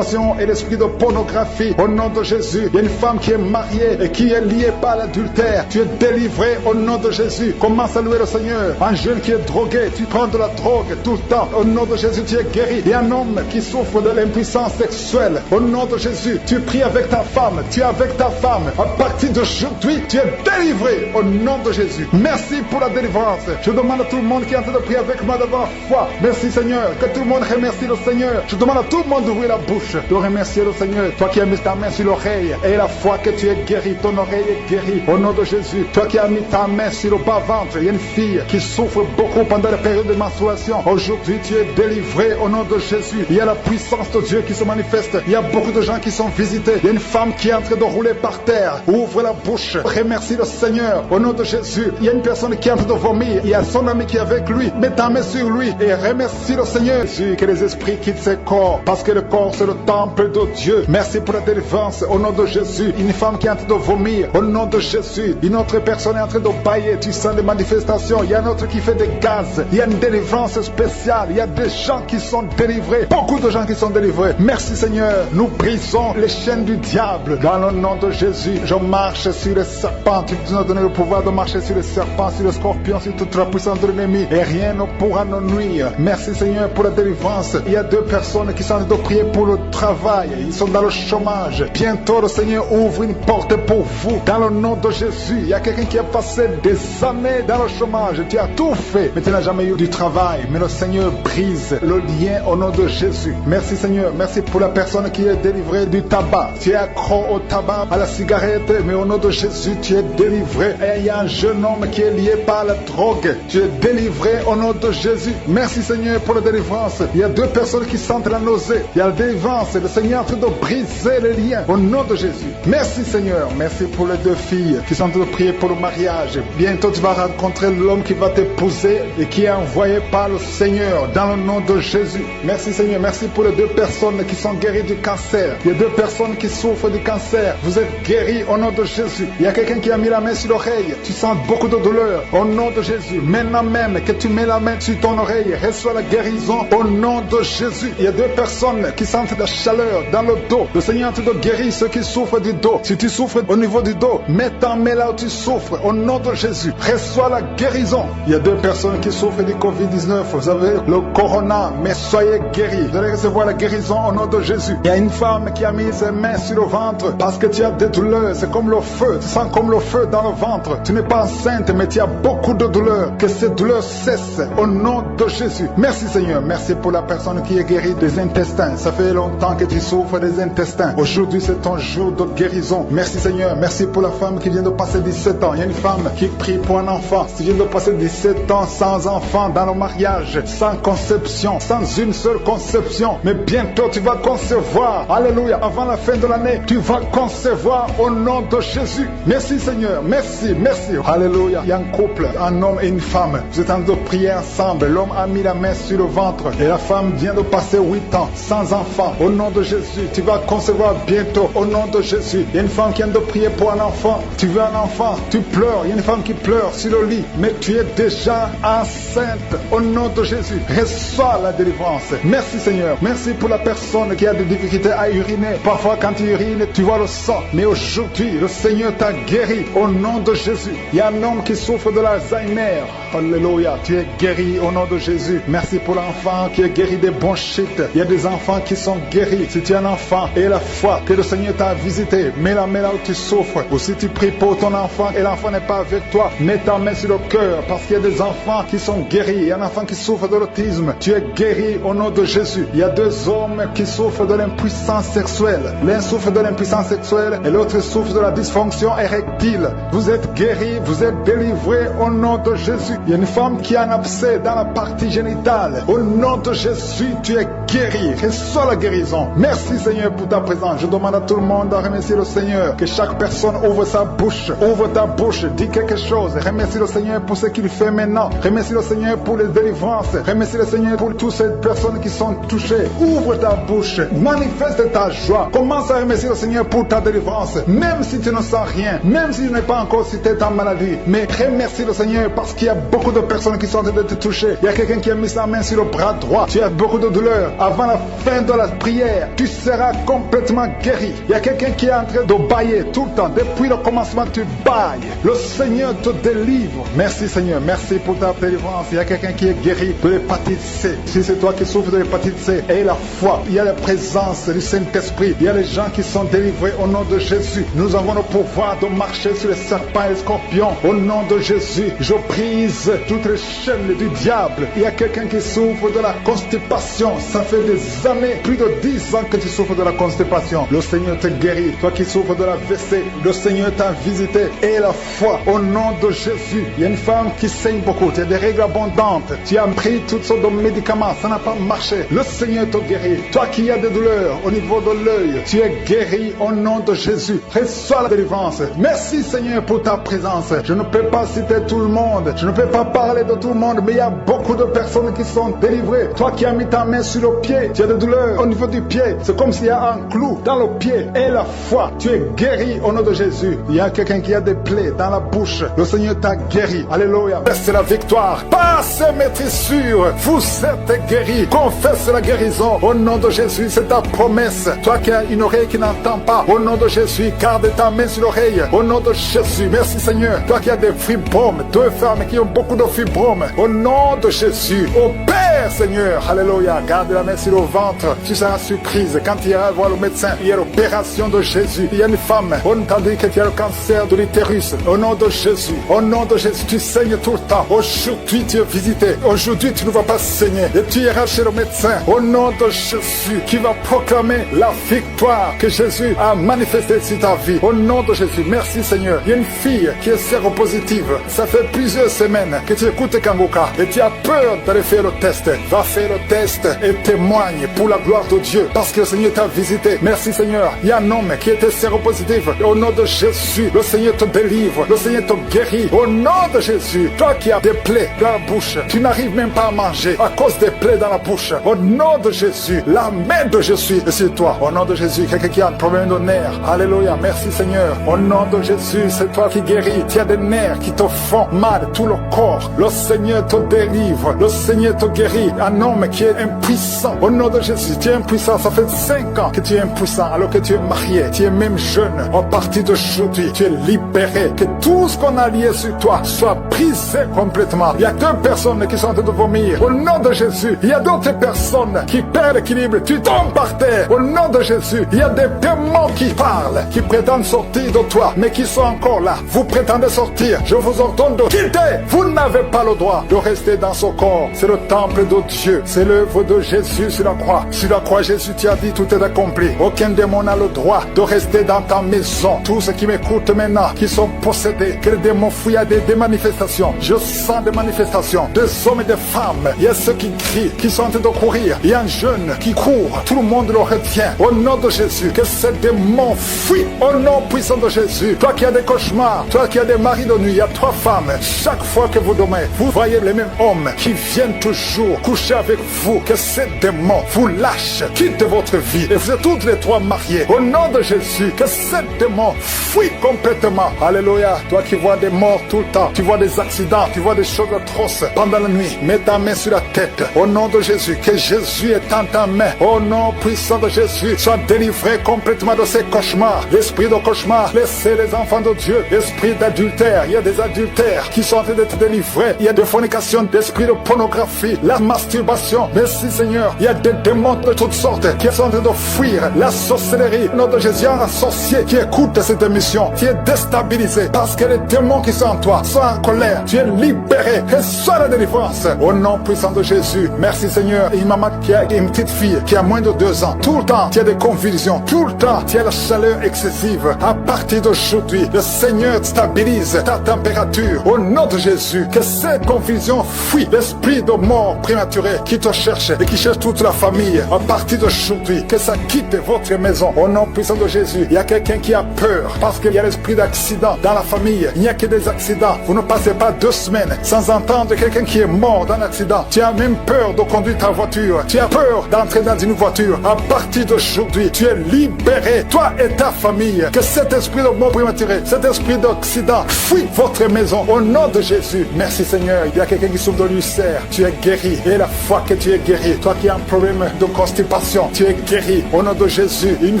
et l'esprit de pornographie. Au nom de Jésus, il y a une femme qui est mariée et qui est liée par l'adultère. Tu es délivré au nom de Jésus. Commence à louer le Seigneur. Un jeune qui est drogué, tu prends de la drogue tout le temps. Au nom de Jésus, tu es guéri. Il y a un homme qui souffre de l'impuissance sexuelle. Au nom de Jésus, tu pries avec ta femme. Tu es avec ta femme. À partir d'aujourd'hui, tu es délivré au nom de Jésus. Merci pour la délivrance. Je demande à tout le monde qui est en train de prier avec moi d'avoir foi. Merci Seigneur. Que tout le monde remercie le Seigneur. Je demande à tout le monde d'ouvrir la bouche, de remercier le Seigneur. Toi qui as mis ta main sur l'oreille et la foi que tu es guéri. Ton oreille est guérie au nom de Jésus. Toi qui as mis ta main sur le bas-ventre, il y a une fille qui souffre beaucoup pendant la période de menstruation. Aujourd'hui, tu es délivré au nom de Jésus. Il y a la puissance de Dieu qui se manifeste. Il y a beaucoup de gens qui sont visités. Il y a une femme qui est en train de rouler par terre. Ouvre la bouche. Remercie le Seigneur au nom de Jésus. Il y a une personne qui est en train de vomir. Il y a son ami qui est avec lui. Mets ta main sur lui et remercie le Seigneur. Jésus, que les esprits quittent ses corps parce que le corps c'est le temple de Dieu. Merci pour la délivrance au nom de Jésus. Une femme qui est en train de vomir au nom de Jésus. Une autre personne est en train de bailler. Tu sens des manifestations. Il y a un autre qui fait des gaz. Il y a une délivrance spéciale. Il y a des gens qui sont délivrés. Beaucoup de gens qui sont délivrés. Merci Seigneur. Nous brisons les chaînes du diable. Dans le nom de Jésus, je marche sur les serpents. Tu tu nous as donné le pouvoir de marcher sur les serpents, sur les scorpions, sur toute la puissance de l'ennemi, et rien ne pourra nous nuire. Merci Seigneur pour la délivrance. Il y a 2 personnes qui sont en train de prier pour le travail, ils sont dans le chômage. Bientôt le Seigneur ouvre une porte pour vous, dans le nom de Jésus. Il y a quelqu'un qui a passé des années dans le chômage, tu as tout fait, mais tu n'as jamais eu du travail, mais le Seigneur brise le lien au nom de Jésus. Merci Seigneur, merci pour la personne qui est délivrée du tabac. Tu es accro au tabac, à la cigarette, mais au nom de Jésus, tu es délivré. Et il y a un jeune homme qui est lié par la drogue. Tu es délivré au nom de Jésus. Merci Seigneur pour la délivrance. Il y a 2 personnes qui sentent la nausée. Il y a la délivrance. Le Seigneur est en train de briser les liens au nom de Jésus. Merci Seigneur. Merci pour les 2 filles qui sont en train de prier pour le mariage. Bientôt tu vas rencontrer l'homme qui va t'épouser et qui est envoyé par le Seigneur dans le nom de Jésus. Merci Seigneur. Merci pour les 2 personnes qui sont guéries du cancer. Il y a 2 personnes qui souffrent du cancer. Vous êtes guéris au nom de Jésus. Il y a quelqu'un qui a mis la main sur l'oreille. Tu sens beaucoup de douleur au nom de Jésus. Maintenant même que tu mets la main sur ton oreille, reçois la guérison au nom de Jésus. Il y a 2 personnes qui sentent la chaleur dans le dos. Le Seigneur te guérit ceux qui souffrent du dos. Si tu souffres au niveau du dos, mets ta main là où tu souffres au nom de Jésus. Reçois la guérison. Il y a 2 personnes qui souffrent du Covid-19. Vous avez le corona, mais soyez guéris. Vous allez recevoir la guérison au nom de Jésus. Il y a une femme qui a mis ses mains sur le ventre parce que tu as des douleurs. C'est comme le feu. Tu sens comme le feu dans le ventre. Tu n'es pas enceinte, mais tu as beaucoup de douleurs. Que ces douleurs cessent au nom de Jésus. Merci Seigneur. Merci pour la personne qui est guérie des intestins. Ça fait longtemps que tu souffres des intestins. Aujourd'hui, c'est ton jour de guérison. Merci Seigneur. Merci pour la femme qui vient de passer 17 ans. Il y a une femme qui prie pour un enfant. Tu viens de passer 17 ans sans enfant dans le mariage, sans conception, sans une seule conception. Mais bientôt, tu vas concevoir. Alléluia. Avant la fin de l'année, tu vas concevoir au nom de Jésus. Merci Seigneur. Merci, merci. Alléluia. Il y a un couple, un homme et une femme. Vous êtes en train de prier ensemble. L'homme a mis la main sur le ventre et la femme vient de passer 8 ans sans enfant. Au nom de Jésus, tu vas concevoir bientôt. Au nom de Jésus. Il y a une femme qui vient de prier pour un enfant. Tu veux un enfant, tu pleures. Il y a une femme qui pleure sur le lit, mais tu es déjà enceinte. Au nom de Jésus, reçois la délivrance. Merci Seigneur. Merci pour la personne qui a des difficultés à uriner. Parfois quand tu urines, tu vois le sang. Mais aujourd'hui, le Seigneur t'a guéri. Au nom de Jésus. Il y a un homme qui souffre de l'Alzheimer. Alléluia. Tu es guéri au nom de Jésus. Merci pour l'enfant qui est guéri des bronchites. Il y a des enfants qui sont guéris. Si tu es un enfant et la foi que le Seigneur t'a visité, mets la main là où tu souffres. Ou si tu pries pour ton enfant et l'enfant n'est pas avec toi, mets ta main sur le cœur parce qu'il y a des enfants qui sont guéris. Il y a un enfant qui souffre de l'autisme. Tu es guéri au nom de Jésus. Il y a 2 hommes qui souffrent de l'impuissance sexuelle. L'un souffre de l'impuissance sexuelle et l'autre souffre de la dysfonction érectile. Vous êtes guéris, vous êtes délivrés au nom de Jésus. Il y a une femme qui a un abcès dans la partie génitale. Au nom de Jésus, tu es guéri. Reçois la guérison. Merci Seigneur pour ta présence. Je demande à tout le monde de remercier le Seigneur. Que chaque personne ouvre sa bouche. Ouvre ta bouche. Dis quelque chose. Remercie le Seigneur pour ce qu'il fait maintenant. Remercie le Seigneur pour les délivrances. Remercie le Seigneur pour toutes ces personnes qui sont touchées. Ouvre ta bouche. Manifeste ta joie. Commence à remercier le Seigneur pour ta délivrance. Même si tu ne sens rien. Même si tu n'es pas encore cité ta maladie. Mais remercie le Seigneur parce qu'il y a beaucoup de personnes qui sont en train de te toucher. Il y a quelqu'un qui a mis sa main sur le bras droit. Tu as beaucoup de douleur. Avant la fin de la prière, tu seras complètement guéri. Il y a quelqu'un qui est en train de bailler tout le temps. Depuis le commencement, tu bailles. Le Seigneur te délivre. Merci Seigneur. Merci pour ta délivrance. Il y a quelqu'un qui est guéri de l'hépatite C. Si c'est toi qui souffres de l'hépatite C, aie la foi. Il y a la présence du Saint-Esprit. Il y a les gens qui sont délivrés au nom de Jésus. Nous avons le pouvoir de marcher sur les serpents et les scorpions. Au nom de Jésus, je brise toutes les chaînes du diable. Il y a quelqu'un qui souffre de la constipation. Ça fait des années, plus de 10 ans que tu souffres de la constipation. Le Seigneur te guérit. Toi qui souffres de la WC, le Seigneur t'a visité. Et la foi au nom de Jésus. Il y a une femme qui saigne beaucoup. Tu as des règles abondantes. Tu as pris toutes sortes de médicaments. Ça n'a pas marché. Le Seigneur te guérit. Toi qui as des douleurs au niveau de l'œil, tu es guéri au nom de Jésus. Reçois la délivrance. Merci Seigneur pour ta présence. Je ne peux pas citer tout le monde. Je ne peux pas parler de tout le monde, mais il y a beaucoup de personnes qui sont délivrées. Toi qui as mis ta main sur le le pied, tu as des douleurs au niveau du pied. C'est comme s'il y a un clou dans le pied. Et la foi, tu es guéri au nom de Jésus. Il y a quelqu'un qui a des plaies dans la bouche. Le Seigneur t'a guéri. Alléluia. C'est la victoire. Passe, maîtrise sûre. Vous êtes guéri. Confesse la guérison. Au nom de Jésus, c'est ta promesse. Toi qui as une oreille qui n'entend pas, au nom de Jésus, garde ta main sur l'oreille. Au nom de Jésus, merci Seigneur. Toi qui as des fibromes, deux femmes qui ont beaucoup de fibromes, au nom de Jésus, au Père Seigneur, alléluia, garde la main sur le ventre. Tu seras surprise quand tu iras voir le médecin. Il y a l'opération de Jésus. Il y a une femme, on t'a dit que tu as le cancer de l'utérus. Au nom de Jésus, au nom de Jésus, tu saignes tout le temps. Aujourd'hui, tu es visité. Aujourd'hui, tu ne vas pas saigner. Et tu iras chez le médecin. Au nom de Jésus, qui va proclamer la victoire que Jésus a manifestée sur ta vie. Au nom de Jésus, merci Seigneur. Il y a une fille qui est séropositive. Ça fait plusieurs semaines que tu écoutes Kangoka et tu as peur d'aller faire le test. Va faire le test et témoigne pour la gloire de Dieu parce que le Seigneur t'a visité. Merci Seigneur. Il y a un homme qui était séropositif. Au nom de Jésus, le Seigneur te délivre. Le Seigneur te guérit. Au nom de Jésus, toi qui as des plaies dans la bouche, tu n'arrives même pas à manger à cause des plaies dans la bouche. Au nom de Jésus, la main de Jésus est sur toi. Au nom de Jésus, quelqu'un qui a un problème de nerfs. Alléluia. Merci Seigneur. Au nom de Jésus, c'est toi qui guéris. Tu as des nerfs qui te font mal, tout le corps. Le Seigneur te délivre. Le Seigneur te guérit. Un homme qui est impuissant. Au nom de Jésus, tu es impuissant. Ça fait 5 ans que tu es impuissant alors que tu es marié. Tu es même jeune. À partir d'aujourd'hui, tu es libéré. Que tout ce qu'on a lié sur toi soit brisé complètement. Il y a 2 personnes qui sont en train de vomir. Au nom de Jésus, il y a d'autres personnes qui perdent l'équilibre. Tu tombes par terre. Au nom de Jésus, il y a des démons qui parlent, qui prétendent sortir de toi, mais qui sont encore là. Vous prétendez sortir. Je vous ordonne de quitter. Vous n'avez pas le droit de rester dans ce corps. C'est le temple de Dieu. C'est l'œuvre de Jésus sur la croix. Sur la croix, Jésus t'a dit tout est accompli. Aucun démon n'a le droit de rester dans ta maison. Tous ceux qui m'écoutent maintenant, qui sont possédés, que les démons fuient à des manifestations. Je sens des manifestations, des hommes et des femmes. Il y a ceux qui crient, qui sont en train de courir. Il y a un jeune qui court. Tout le monde le retient. Au nom de Jésus, que ces démons fuient. Au nom puissant de Jésus. Toi qui as des cauchemars, toi qui as des maris de nuit, il y a 3 femmes. Chaque fois que vous dormez, vous voyez les mêmes hommes qui viennent toujours coucher avec vous. Que ces démons vous lâchent, quittent votre vie. Et vous êtes toutes les 3 mariées. Au nom de Jésus, que ces démons fuient complètement. Alléluia. Toi qui vois des morts tout le temps, tu vois des accidents, tu vois des choses atroces pendant la nuit. Mets ta main sur la tête. Au nom de Jésus, que Jésus est en ta main. Au nom puissant de Jésus, sois délivré complètement de ces cauchemars. L'esprit de cauchemar, laissez les enfants de Dieu. L'esprit d'adultère, il y a des adultères qui sont en train d'être délivrés. Il y a des fornications, d'esprit de pornographie, la masturbation. Merci Seigneur. Il y a des démons de toutes sortes qui sont en train de fuir. La sorcellerie. Au nom de Jésus, il y a un sorcier qui écoute cette émission, qui est déstabilisé parce que les démons qui sont en toi sont en colère. Tu es libéré. Reçois la délivrance. Au nom puissant de Jésus. Merci Seigneur. Une maman qui a une petite fille qui a moins de 2 ans. Tout le temps, tu as des convulsions. Tout le temps, tu as la chaleur excessive. À partir d'aujourd'hui, le Seigneur stabilise ta température. Au nom de Jésus, que ces confusions fuient. L'esprit de mort prématurée qui te cherche et qui cherche toute la famille. À partir d'aujourd'hui, que ça quitte votre maison. Au nom puissant de Jésus, il y a quelqu'un qui a peur parce qu'il y a l'esprit d'accident dans la famille. Il n'y a que des accidents. Vous ne passez pas 2 semaines sans entendre quelqu'un qui est mort dans l'accident. Tu as même peur de conduire ta voiture. Tu as peur d'entrer dans une voiture. À partir d'aujourd'hui, tu es libéré. Toi et ta famille. Que cet esprit de mort prématuré, cet esprit d'accident fuit votre maison. Au nom de Jésus. Merci Seigneur. Il y a quelqu'un qui souffre de l'ulcère. Tu es guéri. Et la foi que tu es guéri. Toi qui as un problème de constipation, tu es guéri. Au nom de Jésus. Une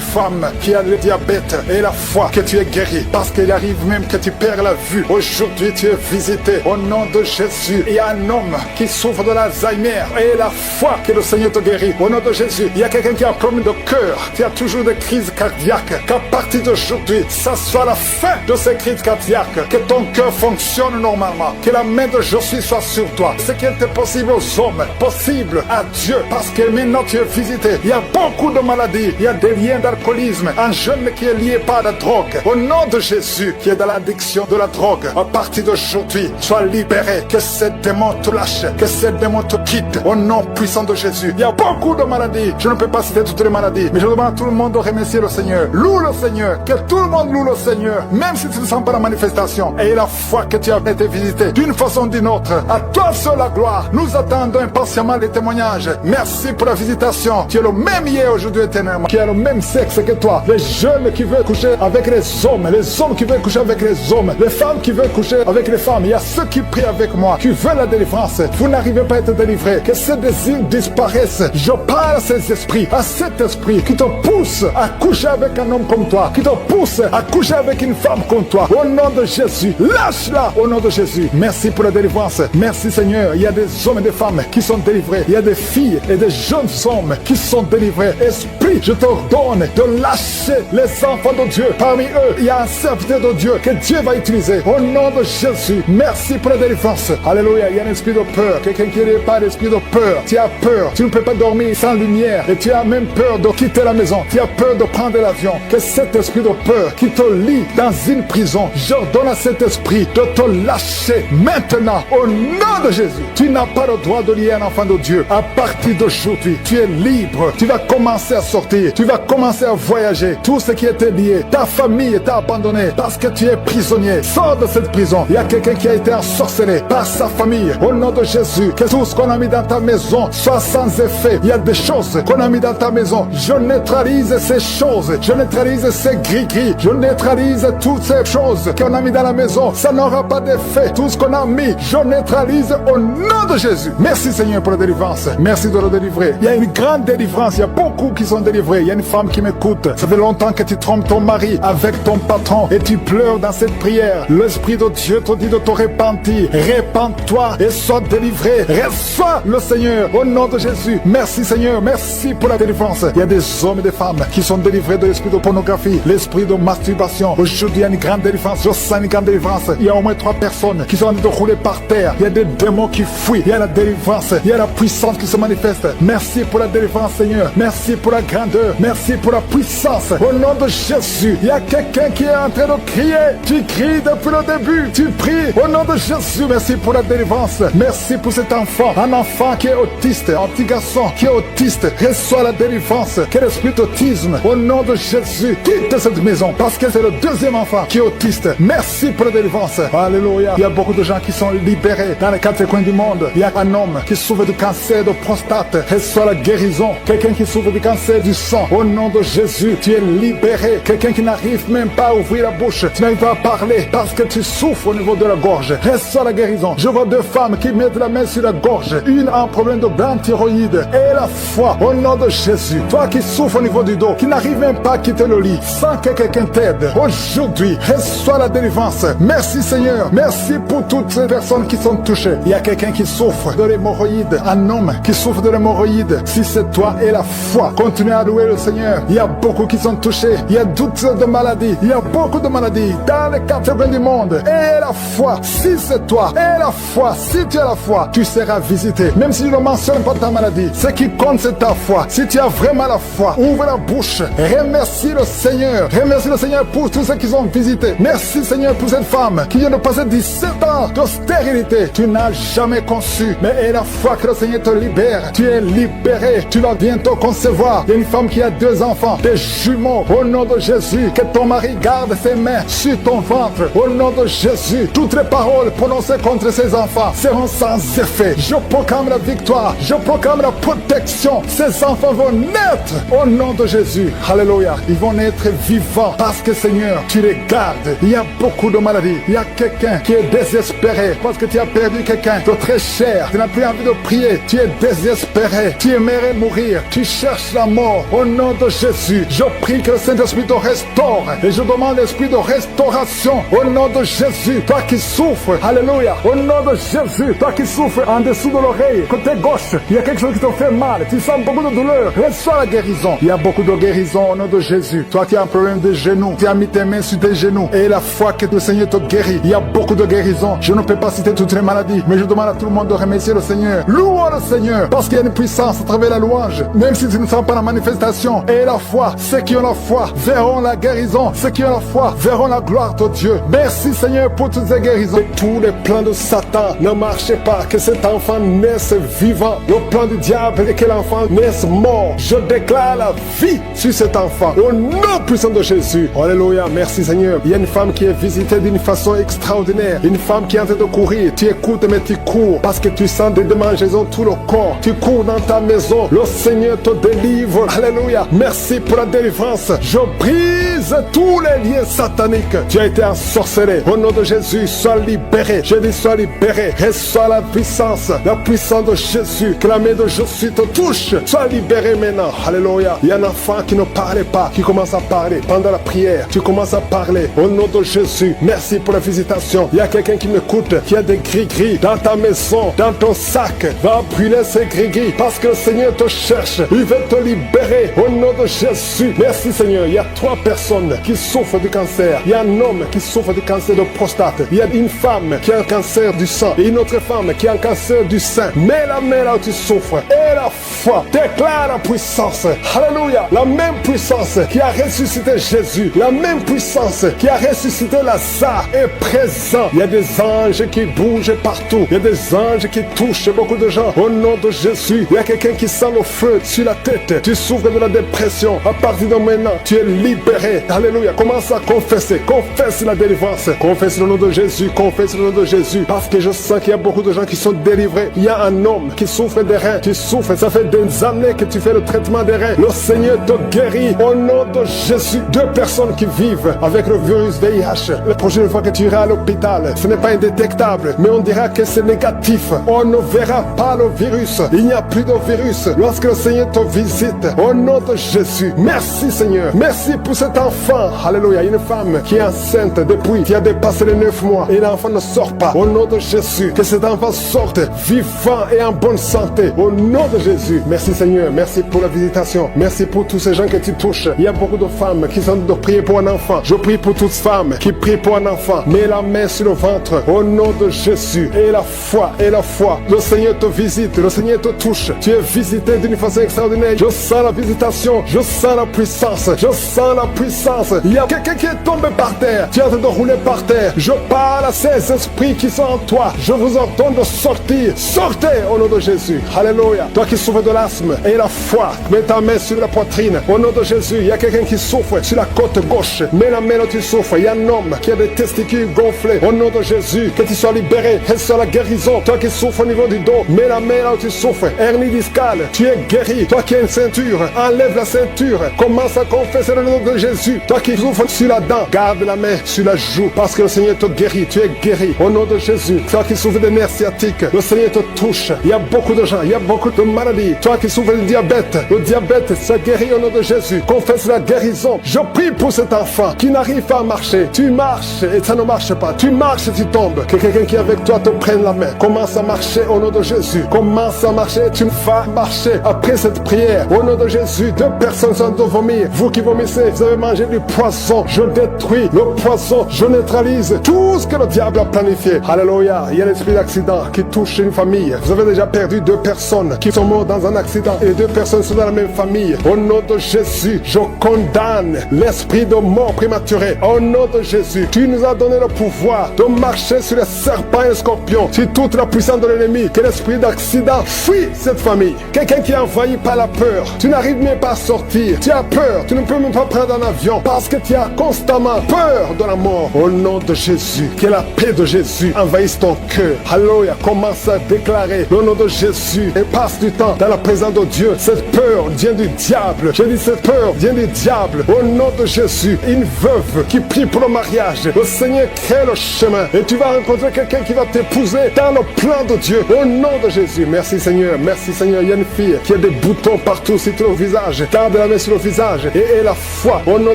femme qui a le diabète. Et la foi que tu es guéri. Parce qu'il arrive même que tu perds la vue. Aujourd'hui, tu es visité. Au nom de Jésus. Il y a un homme qui souffre de l'Alzheimer. Et la foi que le Seigneur te guérit. Au nom de Jésus. Il y a quelqu'un qui a un problème de cœur. Tu as toujours des crises cardiaques. Qu'à partir d'aujourd'hui, ça soit la fin de ces crises cardiaques. Que ton cœur fonctionne normalement. Que la main de Jésus soit sur toi. Ce qui était possible aux hommes, possible à Dieu. Parce que maintenant tu es visité. Il y a beaucoup de maladies. Il y a des liens d'alcoolisme. Un jeune qui est lié par la drogue. Au nom de Jésus, qui est dans l'addiction de la drogue. À partir d'aujourd'hui, sois libéré. Que ces démons te lâchent. Que ces démons te quittent. Au nom puissant de Jésus. Il y a beaucoup de maladies. Je ne peux pas citer toutes les maladies. Mais je demande à tout le monde de remercier le Seigneur. Loue le Seigneur. Que tout le monde loue le Seigneur. Même si tu ne sens pas la manifestation. Et la foi que tu as été visité d'une façon ou d'une autre. À toi seul la gloire. Nous attendons attendons impatiemment les témoignages. Merci pour la visitation. Tu es le même hier, aujourd'hui, éternellement. Qui a le même sexe que toi. Les jeunes qui veulent coucher avec les hommes qui veulent coucher avec les hommes, les femmes qui veulent coucher avec les femmes. Il y a ceux qui prient avec moi, qui veulent la délivrance. Vous n'arrivez pas à être délivrés. Que ces désirs disparaissent. Je parle à ces esprits, à cet esprit qui te pousse à coucher avec un homme comme toi, qui te pousse à coucher avec une femme comme toi. Au nom de Jésus, lâche-la au nom de Jésus. Merci pour la délivrance. Merci Seigneur. Il y a des hommes et des femmes qui sont délivrés. Il y a des filles et des jeunes hommes qui sont délivrés. Esprit, je t'ordonne de lâcher les enfants de Dieu. Parmi eux, il y a un serviteur de Dieu que Dieu va utiliser. Au nom de Jésus, merci pour la délivrance. Alléluia. Il y a un esprit de peur. Quelqu'un qui n'est pas d'esprit de peur. Tu as peur. Tu ne peux pas dormir sans lumière. Et tu as même peur de quitter la maison. Tu as peur de prendre l'avion. Que cet esprit de peur qui te lie dans une prison, j'ordonne à cet esprit de te lâcher maintenant. Au nom de Jésus. Tu n'as pas le droit de lier un enfant de Dieu. À partir d'aujourd'hui, tu es libre. Tu vas commencer à sortir. Tu vas commencer à voyager. Tout ce qui était lié, ta famille t'a abandonné parce que tu es prisonnier. Sors de cette prison. Il y a quelqu'un qui a été ensorcelé par sa famille. Au nom de Jésus, que tout ce qu'on a mis dans ta maison soit sans effet. Il y a des choses qu'on a mis dans ta maison. Je neutralise ces choses. Je neutralise ces gris-gris. Je neutralise toutes ces choses qu'on a mis dans la maison. Ça n'aura pas d'effet. Tout ce qu'on a mis, je neutralise au nom de Jésus. Merci Seigneur pour la délivrance. Merci de le délivrer. Il y a une grande délivrance. Il y a beaucoup qui sont délivrés. Il y a une femme qui m'écoute. Ça fait longtemps que tu trompes ton mari avec ton patron et tu pleures dans cette prière. L'Esprit de Dieu te dit de te repentir. Répands-toi et sois délivré. Reçois le Seigneur au nom de Jésus. Merci Seigneur. Merci pour la délivrance. Il y a des hommes et des femmes qui sont délivrés de l'esprit de pornographie, l'esprit de masturbation. Aujourd'hui, il y a une grande délivrance. Je sens une grande délivrance. Il y a au moins 3 personnes qui sont en train de rouler par terre. Il y a des démons qui fuient. Il y a la délivrance. Il y a la puissance qui se manifeste. Merci pour la délivrance Seigneur. Merci pour la grandeur. Merci pour la puissance. Au nom de Jésus, il y a quelqu'un qui est en train de crier. Tu cries depuis le début. Tu pries au nom de Jésus. Merci pour la délivrance. Merci pour cet enfant. Un enfant qui est autiste. Un petit garçon qui est autiste. Reçoit la délivrance. Quel esprit d'autisme. Au nom de Jésus. Quitte cette maison. Parce que c'est le deuxième enfant qui est autiste. Merci pour la délivrance. Alléluia. Il y a beaucoup de gens qui sont libérés dans les 4 coins du monde. Il y a un homme qui souffre du cancer de prostate. Reçoit la guérison. Quelqu'un qui souffre du cancer du sang. Au nom de Jésus, tu es libéré. Quelqu'un qui n'arrive même pas à ouvrir la bouche. Tu n'arrives pas à parler parce que tu souffres au niveau de la gorge. Reçois la guérison. Je vois 2 femmes qui mettent la main sur la gorge. Une a un problème de glande thyroïde. Et la foi au nom de Jésus. Toi qui souffres au niveau du dos, qui n'arrive même pas à quitter le lit, sans que quelqu'un t'aide. Aujourd'hui, reçois la délivrance. Merci Seigneur. Merci pour toutes ces personnes qui sont touchées. Il y a quelqu'un qui souffre de l'hémorroïde. Un homme qui souffre de l'hémorroïde. Si c'est toi et la foi, continue à louer le Seigneur. Il y a beaucoup qui sont touchés. Il y a toutes sortes de maladies. Il y a beaucoup de maladies dans les 4 coins du monde. Et la foi, si c'est toi, et la foi, si tu as la foi, tu seras visité. Même si je ne mentionne pas ta maladie, ce qui compte c'est ta foi. Si tu as vraiment la foi, ouvre la bouche. Remercie le Seigneur. Remercie le Seigneur pour tous ceux qui sont visités. Merci Seigneur pour cette femme qui vient de passer 17 ans de stérilité. Tu n'as jamais conçu, mais et la foi que le Seigneur te libère. Tu es libéré. Tu vas bientôt concevoir. Il y a une femme qui a 2 enfants, des jumeaux. Au nom de Jésus, que ton mari garde ses mains sur ton ventre. Au nom de Jésus, toutes les paroles prononcées contre ces enfants seront sans effet. Je proclame la victoire. Je proclame la protection. Ces enfants vont naître au nom de Jésus. Alléluia. Ils vont naître vivants parce que Seigneur, tu les gardes. Il y a beaucoup de maladies. Il y a quelqu'un qui est désespéré parce que tu as perdu quelqu'un de très cher. Tu n'as plus envie de prier. Tu es désespéré. Tu aimerais mourir. Tu cherches la mort. Au nom de Jésus, je prie que le Saint-Esprit te restaure. Et je demande l'esprit de restauration. Au nom de Jésus, toi qui souffres. Alléluia. Au nom de Jésus, toi qui souffres en dessous de l'oreille, côté gauche, il y a quelque chose qui te fait mal. Tu sens beaucoup de douleur. Reçois la guérison. Il y a beaucoup de guérison au nom de Jésus. Toi qui as un problème de genoux, tu as mis tes mains sur tes genoux. Et la foi que le Seigneur te guérit. Il y a beaucoup de guérison. Je ne peux pas citer toutes les maladies, mais je demande à tout le monde de remercier le Seigneur. Louons le Seigneur, parce qu'il y a une puissance à travers la louange. Même si tu ne sens pas la manifestation. Et la foi, ceux qui ont la foi verront la guérison. Ceux qui ont la foi verront la gloire de Dieu. Merci Seigneur pour toutes ces guérisons. Et tous les plans de Satan ne marchaient pas. Que cet enfant naisse vivant. Le plan du diable est que l'enfant naisse mort. Je déclare la vie sur cet enfant. Au nom puissant de Jésus. Alléluia. Merci Seigneur. Il y a une femme qui est visitée d'une façon extraordinaire. Une femme qui est en train de courir. Tu écoutes mais tu cours parce que tu sens des démangeaisons tout le corps. Tu cours dans ta maison. Le Seigneur te délivre. Alléluia. Merci pour la délivrance. Je brise tous les liens sataniques. Tu as été ensorcelé. Au nom de Jésus, sois libéré. Je dis sois libéré. Reçois la puissance de Jésus. Que la main de Jésus te touche. Sois libéré maintenant. Alléluia. Il y a un enfant qui ne parlait pas, qui commence à parler pendant la prière. Tu commences à parler au nom de Jésus. Merci pour la visitation. Il y a quelqu'un qui m'écoute, qui a des gris-gris dans ta maison, dans ton sac. Va brûler ces gris-gris parce que le Seigneur te cherche. Il veut te libérer au nom de Jésus. Merci Seigneur. Il y a 3 personnes qui souffrent du cancer. Il y a un homme qui souffre du cancer de prostate. Il y a une femme qui a un cancer du sang et une autre femme qui a un cancer du sein. Mets la main là où tu souffres et la foi. Déclare la puissance. Alléluia. La même puissance qui a ressuscité Jésus, la même puissance qui a ressuscité Lazare est présent. Il y a des anges qui bougent partout. Il y a des anges qui touchent beaucoup de gens. Au nom de Jésus, il y a quelqu'un qui sent le feu sur la tête. Tu souffres de la dépression. À partir de maintenant, tu es libéré. Alléluia. Commence à confesser. Confesse la délivrance. Confesse le nom de Jésus. Confesse le nom de Jésus. Parce que je sens qu'il y a beaucoup de gens qui sont délivrés. Il y a un homme qui souffre des reins. Tu souffres. Ça fait des années que tu fais le traitement des reins. Le Seigneur te guérit. Au nom de Jésus. 2 personnes qui vivent avec le virus VIH. La prochaine fois que tu iras à l'hôpital, ce n'est pas indétectable, mais on dira que c'est négatif. On ne verra pas le virus. Il n'y a plus de virus lorsque le Seigneur te visite. Au nom de Jésus. Merci Seigneur. Merci pour cet enfant. Alléluia. Une femme qui est enceinte depuis, qui a dépassé les 9 mois et l'enfant ne sort pas. Au nom de Jésus. Que cet enfant sorte vivant et en bonne santé. Au nom de Jésus. Merci Seigneur. Merci pour la visitation. Merci pour tous ces gens que tu touches. Il y a beaucoup de femmes qui sont de prier pour un enfant. Je prie pour toutes femmes qui prient pour un enfant. Mets la main sur le ventre. Au nom de Jésus. Et la foi. Et la foi. Le Seigneur te visite. Le Seigneur te touche. Tu es visité d'une façon extraordinaire. Je sens la visitation. Je sens la puissance. Je sens la puissance. Il y a quelqu'un qui est tombé par terre. Tu es en train de rouler par terre. Je parle à ces esprits qui sont en toi. Je vous ordonne de sortir. Sortez au nom de Jésus. Alléluia. Toi qui souffres de l'asthme et la foi, mets ta main sur la poitrine. Au nom de Jésus, il y a quelqu'un qui souffre sur la côte gauche. Mets la main où tu souffres. Il y a un homme qui a des testicules gonflés. Au nom de Jésus, que tu sois libéré. Reçois la guérison. Toi qui souffres au niveau du dos, mets la main là où tu souffres. Hernie discale, tu es guéri. Toi qui as une ceinture, enlève la ceinture. Commence à confesser le nom de Jésus. Toi qui souffres sur la dent, garde la main sur la joue parce que le Seigneur te guérit. Tu es guéri. Au nom de Jésus. Toi qui souffres des nerfs sciatiques, le Seigneur te touche. Il y a beaucoup de gens, il y a beaucoup de maladies. Toi qui souffres du diabète, le diabète, ça guérit au nom de Jésus. Confesse la guérison. Je prie pour cet enfant qui n'arrive pas à marcher. Tu marches et ça ne marche pas. Tu marches et tu tombes. Que quelqu'un qui est avec toi te prenne la main. Commence à marcher au nom de Jésus. Commence à marcher. Tu vas marcher après cette prière. Au nom de Jésus, 2 personnes sont de vomir. Vous qui vomissez, vous avez mangé du poison. Je détruis le poison. Je neutralise tout ce que le diable a planifié. Alléluia. Il y a l'esprit d'accident qui touche une famille. Vous avez déjà perdu 2 personnes qui sont mortes dans un accident et 2 personnes sont dans la même famille. Au nom de Jésus, je condamne l'esprit de mort prématurée. Au nom de Jésus, tu nous as donné le pouvoir de marcher sur les serpents et les scorpions, sur toute la puissance de l'ennemi. Que l'esprit d'accident fuit cette famille. Quelqu'un qui est envahi par la peur. Tu n'arrives même pas à sortir. Tu as peur. Tu ne peux même pas prendre un avion parce que tu as constamment peur de la mort. Au nom de Jésus, que la paix de Jésus envahisse ton cœur. Alléluia. Commence à déclarer le nom de Jésus et passe du temps dans la présence de Dieu. Cette peur vient du diable. Je dis cette peur vient du diable. Au nom de Jésus, une veuve qui prie pour le mariage. Le Seigneur crée le chemin et tu vas rencontrer quelqu'un qui va t'épouser dans le plan de Dieu. Au nom de Jésus. Merci Seigneur. Merci Seigneur. Il y a une fille qui a des boutons partout sur le visage. Garde la main sur le visage et la foi. Au nom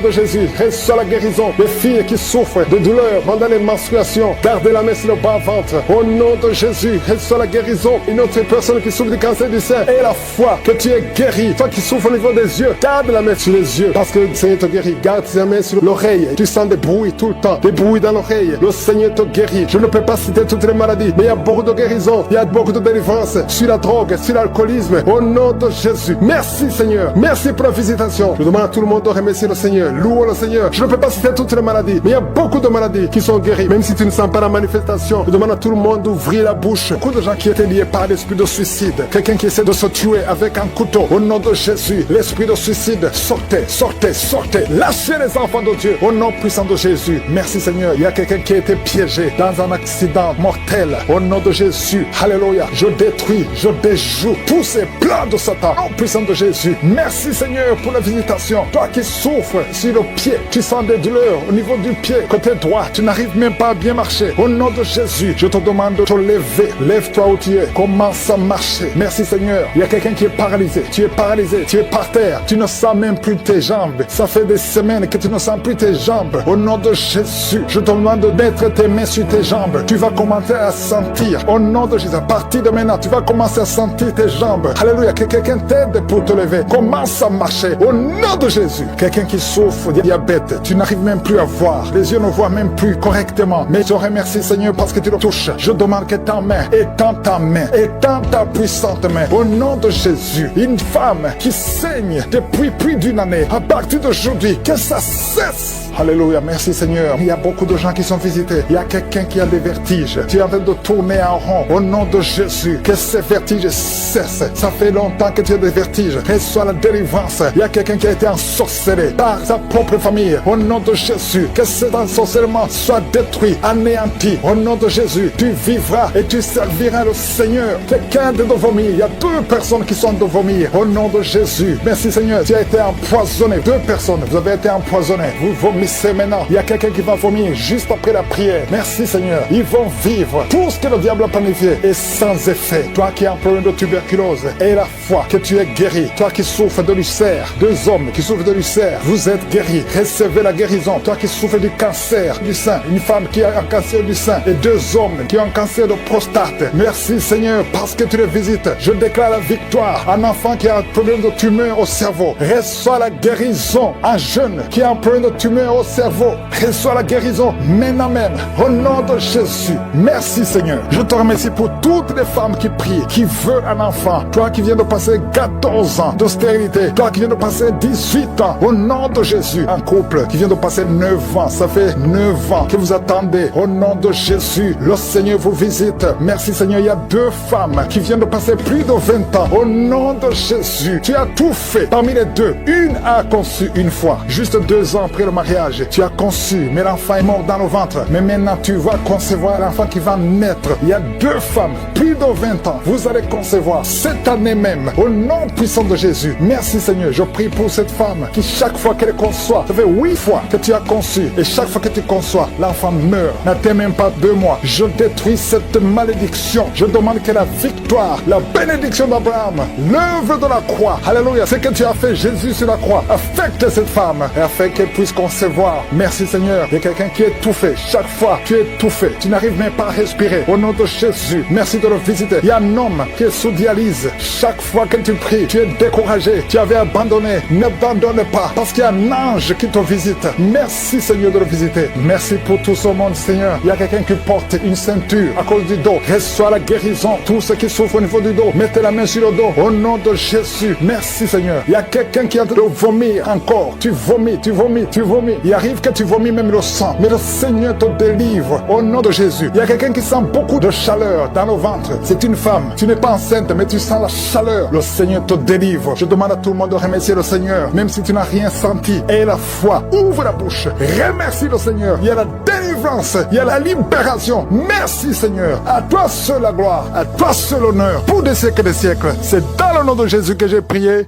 de Jésus, reçois la guérison. Les filles qui souffrent de douleurs pendant les menstruations, gardez la main sur le bas-ventre. Au nom de Jésus, reçois la guérison. Une autre personne qui souffre du cancer du sein et la foi que tu es guéri. Toi qui souffres au niveau des yeux, garde la main sur les yeux parce que le Seigneur te guérit. Garde la main sur l'oreille. Tu sens des bruits tout le temps, des bruits dans l'oreille. Le Seigneur te guérit. Je ne peux pas citer toutes les maladies, mais il y a beaucoup de guérisons, il y a beaucoup de délivrance sur la drogue, sur l'alcoolisme. Au nom de Jésus, merci Seigneur. Merci pour la visitation. Je demande à tout le monde de remercier le Seigneur. Seigneur. Louons le Seigneur. Je ne peux pas citer toutes les maladies, mais il y a beaucoup de maladies qui sont guéries. Même si tu ne sens pas la manifestation, je demande à tout le monde d'ouvrir la bouche. Beaucoup de gens qui étaient liés par l'esprit de suicide. Quelqu'un qui essaie de se tuer avec un couteau. Au nom de Jésus, l'esprit de suicide, sortez, sortez, sortez. Lâchez les enfants de Dieu. Au nom puissant de Jésus. Merci Seigneur. Il y a quelqu'un qui a été piégé dans un accident mortel. Au nom de Jésus. Alléluia. Je détruis, je déjoue tous ces plans de Satan. Au nom puissant de Jésus. Merci Seigneur pour la visitation. Toi qui souffres sur le pied, tu sens des douleurs au niveau du pied, côté droit, tu n'arrives même pas à bien marcher. Au nom de Jésus, je te demande de te lever. Lève-toi où tu es. Commence à marcher. Merci Seigneur. Il y a quelqu'un qui est paralysé. Tu es paralysé. Tu es par terre. Tu ne sens même plus tes jambes. Ça fait des semaines que tu ne sens plus tes jambes. Au nom de Jésus, je te demande de mettre tes mains sur tes jambes. Tu vas commencer à sentir. Au nom de Jésus, à partir de maintenant, tu vas commencer à sentir tes jambes. Alléluia. Que quelqu'un t'aide pour te lever. Commence à marcher. Au nom de Jésus. Quelqu'un qui souffre de diabète. Tu n'arrives même plus à voir. Les yeux ne voient même plus correctement. Mais je te remercie Seigneur parce que tu le touches. Je demande que ta main étends ta main. Étends ta puissante main. Au nom de Jésus. Une femme qui saigne depuis plus d'une année. À partir d'aujourd'hui, que ça cesse. Alléluia, merci Seigneur. Il y a beaucoup de gens qui sont visités. Il y a quelqu'un qui a des vertiges. Tu es en train de tourner en rond. Au nom de Jésus, que ces vertiges cessent. Ça fait longtemps que tu as des vertiges. Reçois la délivrance. Il y a quelqu'un qui a été ensorcelé par sa propre famille. Au nom de Jésus, que cet ensorcellement soit détruit, anéanti. Au nom de Jésus, tu vivras et tu serviras le Seigneur. Quelqu'un de vomir. Il y a 2 personnes qui sont de vomir. Au nom de Jésus, merci Seigneur. Tu as été empoisonné. 2 personnes, vous avez été empoisonnés. Vous vomissez maintenant. Il y a quelqu'un qui va vomir juste après la prière. Merci Seigneur. Ils vont vivre. Tout ce que le diable a planifié est sans effet. Toi qui as un problème de tuberculose, et la foi que tu es guéri. Toi qui souffres de l'ulcère, 2 hommes qui souffrent de l'ulcère, vous êtes guéris. Recevez la guérison. Toi qui souffres du cancer du sein, une femme qui a un cancer du sein, et 2 hommes qui ont un cancer de prostate. Merci Seigneur parce que tu les visites. Je déclare la victoire. Un enfant qui a un problème de tumeur au cerveau, reçoit la guérison. Un jeune qui a un problème de tumeur au cerveau, reçoit la guérison maintenant même. Au nom de Jésus. Merci Seigneur. Je te remercie pour toutes les femmes qui prient, qui veulent un enfant. Toi qui viens de passer 14 ans de stérilité. Toi qui viens de passer 18 ans. Au nom de Jésus. Un couple qui vient de passer 9 ans. Ça fait 9 ans que vous attendez. Au nom de Jésus. Le Seigneur vous visite. Merci Seigneur. Il y a 2 femmes qui viennent de passer plus de 20 ans. Au nom de Jésus. Tu as tout fait. Parmi les 2, une a conçu une fois. Juste 2 ans après le mariage. Tu as conçu, mais l'enfant est mort dans le ventre. Mais maintenant tu vas concevoir l'enfant qui va naître. Il y a 2 femmes, plus de 20 ans. Vous allez concevoir cette année même. Au nom puissant de Jésus. Merci Seigneur. Je prie pour cette femme qui chaque fois qu'elle conçoit, ça fait 8 fois que tu as conçu. Et chaque fois que tu conçois, l'enfant meurt. N'attends même pas 2 mois. Je détruis cette malédiction. Je demande que la victoire, la bénédiction d'Abraham, l'œuvre de la croix, alléluia, ce que tu as fait Jésus sur la croix, affecte cette femme et afin qu'elle puisse concevoir. Merci Seigneur. Il y a quelqu'un qui est étouffé. Chaque fois, tu es étouffé. Tu n'arrives même pas à respirer. Au nom de Jésus, merci de le visiter. Il y a un homme qui est sous dialyse. Chaque fois que tu pries, tu es découragé. Tu avais abandonné. N'abandonne pas parce qu'il y a un ange qui te visite. Merci Seigneur de le visiter. Merci pour tout ce monde Seigneur. Il y a quelqu'un qui porte une ceinture à cause du dos. Reçois la guérison. Tous ceux qui souffrent au niveau du dos, mettez la main sur le dos. Au nom de Jésus. Merci Seigneur. Il y a quelqu'un qui est en train de vomir encore. Tu vomis, tu vomis, tu vomis. Il arrive que tu vomis même le sang. Mais le Seigneur te délivre. Au nom de Jésus. Il y a quelqu'un qui sent beaucoup de chaleur dans le ventre. C'est une femme. Tu n'es pas enceinte, mais tu sens la chaleur. Le Seigneur te délivre. Je demande à tout le monde de remercier le Seigneur. Même si tu n'as rien senti. Et la foi. Ouvre la bouche. Remercie le Seigneur. Il y a la délivrance. Il y a la libération. Merci Seigneur. À toi seul la gloire. À toi seul l'honneur. Pour des siècles et des siècles. C'est dans le nom de Jésus que j'ai prié.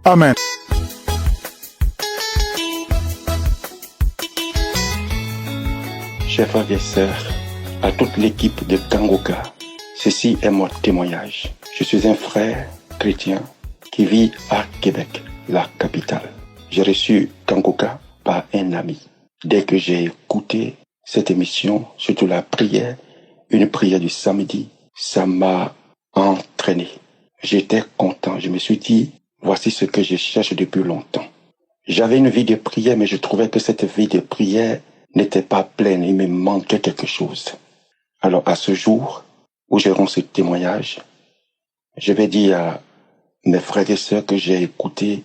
Amen. Chers frères et sœurs, à toute l'équipe de Kangoka, ceci est mon témoignage. Je suis un frère chrétien qui vit à Québec, la capitale. J'ai reçu Kangoka par un ami. Dès que j'ai écouté cette émission, surtout la prière, une prière du samedi, ça m'a entraîné. J'étais content. Je me suis dit, voici ce que je cherche depuis longtemps. J'avais une vie de prière, mais je trouvais que cette vie de prière n'était pas pleine. Il me manquait quelque chose. Alors, à ce jour où j'ai rendu ce témoignage, je vais dire à mes frères et sœurs que j'ai écouté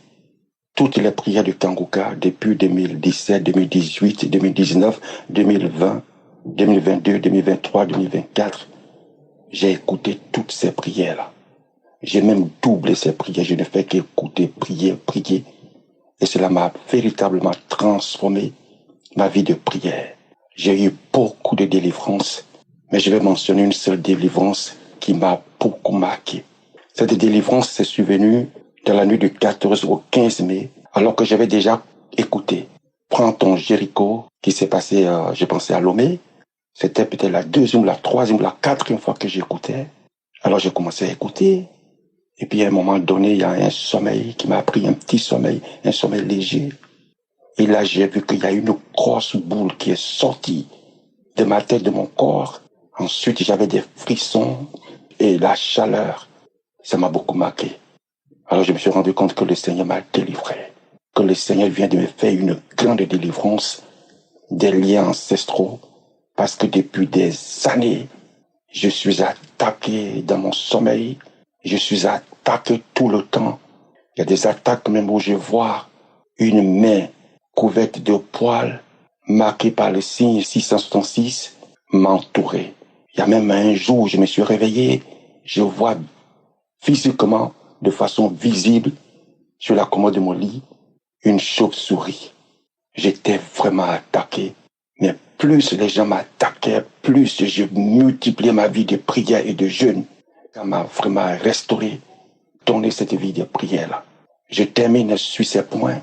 toutes les prières du Kangoka depuis 2017, 2018, 2019, 2020, 2022, 2023, 2024. J'ai écouté toutes ces prières-là. J'ai même doublé ces prières. Je ne fais qu'écouter, prier, prier. Et cela m'a véritablement transformé ma vie de prière. J'ai eu beaucoup de délivrances, mais je vais mentionner une seule délivrance qui m'a beaucoup marqué. Cette délivrance s'est survenue dans la nuit du 14 au 15 mai, alors que j'avais déjà écouté Prends ton Jéricho, qui s'est passé, je pensais à Lomé. C'était peut-être la deuxième, la troisième, la quatrième fois que j'écoutais. Alors j'ai commencé à écouter. Et puis à un moment donné, il y a un sommeil qui m'a pris, un petit sommeil, un sommeil léger. Et là, j'ai vu qu'il y a une grosse boule qui est sortie de ma tête, de mon corps. Ensuite, j'avais des frissons et la chaleur. Ça m'a beaucoup marqué. Alors je me suis rendu compte que le Seigneur m'a délivré. Que le Seigneur vient de me faire une grande délivrance des liens ancestraux. Parce que depuis des années, je suis attaqué dans mon sommeil. Je suis attaqué tout le temps. Il y a des attaques même où je vois une main couverte de poils, marquée par le signe 666, m'entourer. Il y a même un jour où je me suis réveillé, je vois physiquement, de façon visible, sur la commode de mon lit, une chauve-souris. J'étais vraiment attaqué. Mais plus les gens m'attaquaient, plus je multipliais ma vie de prière et de jeûne. Ça m'a vraiment restauré, donné cette vie de prière-là. Je termine sur ces points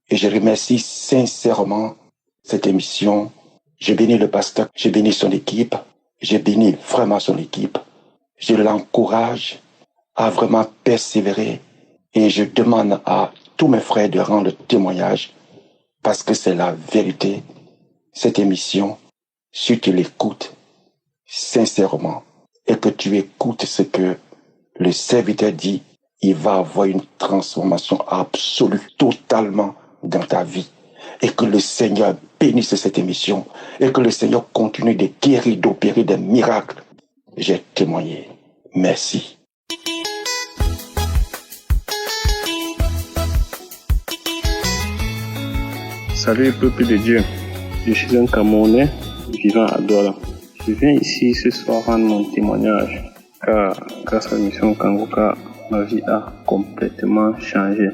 et je remercie sincèrement cette émission. Je bénis le pasteur, je bénis son équipe, je bénis vraiment son équipe. Je l'encourage à vraiment persévérer et je demande à tous mes frères de rendre témoignage parce que c'est la vérité. Cette émission, si tu l'écoutes sincèrement et que tu écoutes ce que le serviteur dit, il va avoir une transformation absolue, totalement dans ta vie. Et que le Seigneur bénisse cette émission et que le Seigneur continue de guérir, d'opérer des miracles. J'ai témoigné. Merci. Salut peuple de Dieu, je suis un Camerounais vivant à Douala. Je viens ici ce soir rendre mon témoignage car grâce à la mission Kangoka, ma vie a complètement changé.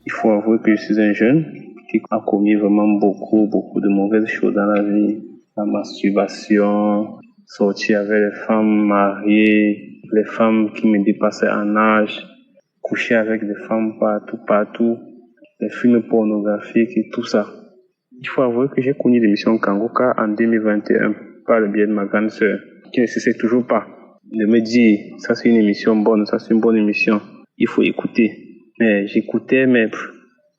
Il faut avouer que je suis un jeune qui a commis vraiment beaucoup de mauvaises choses dans la vie. La masturbation, sortir avec les femmes mariées, les femmes qui me dépassaient en âge, coucher avec des femmes partout, les films pornographiques et tout ça. Il faut avouer que j'ai connu l'émission Kangoka en 2021 par le biais de ma grande sœur, qui ne cessait toujours pas de me dire ça c'est une émission bonne, ça c'est une bonne émission, il faut écouter. Mais j'écoutais, mais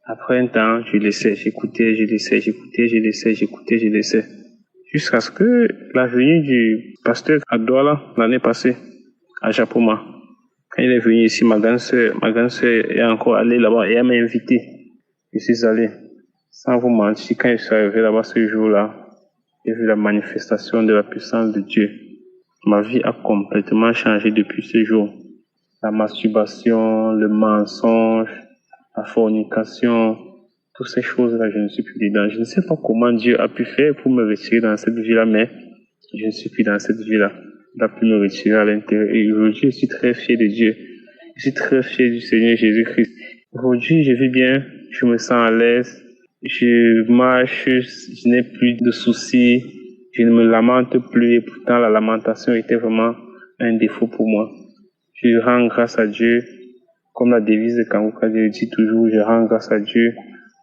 après un temps, je laissais, j'écoutais. Jusqu'à ce que la venue du pasteur à Douala l'année passée, à Japoma. Quand il est venu ici, ma grande sœur est encore allée là-bas et elle m'a invité. Je suis allé. Sans vous mentir, quand je suis arrivé là-bas ce jour-là, j'ai vu la manifestation de la puissance de Dieu. Ma vie a complètement changé depuis ce jour. La masturbation, le mensonge, la fornication, toutes ces choses-là, je ne suis plus dedans. Je ne sais pas comment Dieu a pu faire pour me retirer dans cette vie-là, mais je ne suis plus dans cette vie-là. Il a pu me retirer à l'intérieur. Et aujourd'hui, je suis très fier de Dieu. Je suis très fier du Seigneur Jésus-Christ. Aujourd'hui, je vis bien, je me sens à l'aise, je marche, je n'ai plus de soucis, je ne me lamente plus et pourtant la lamentation était vraiment un défaut pour moi. Je rends grâce à Dieu, comme la devise de Kangoka le dit toujours, je rends grâce à Dieu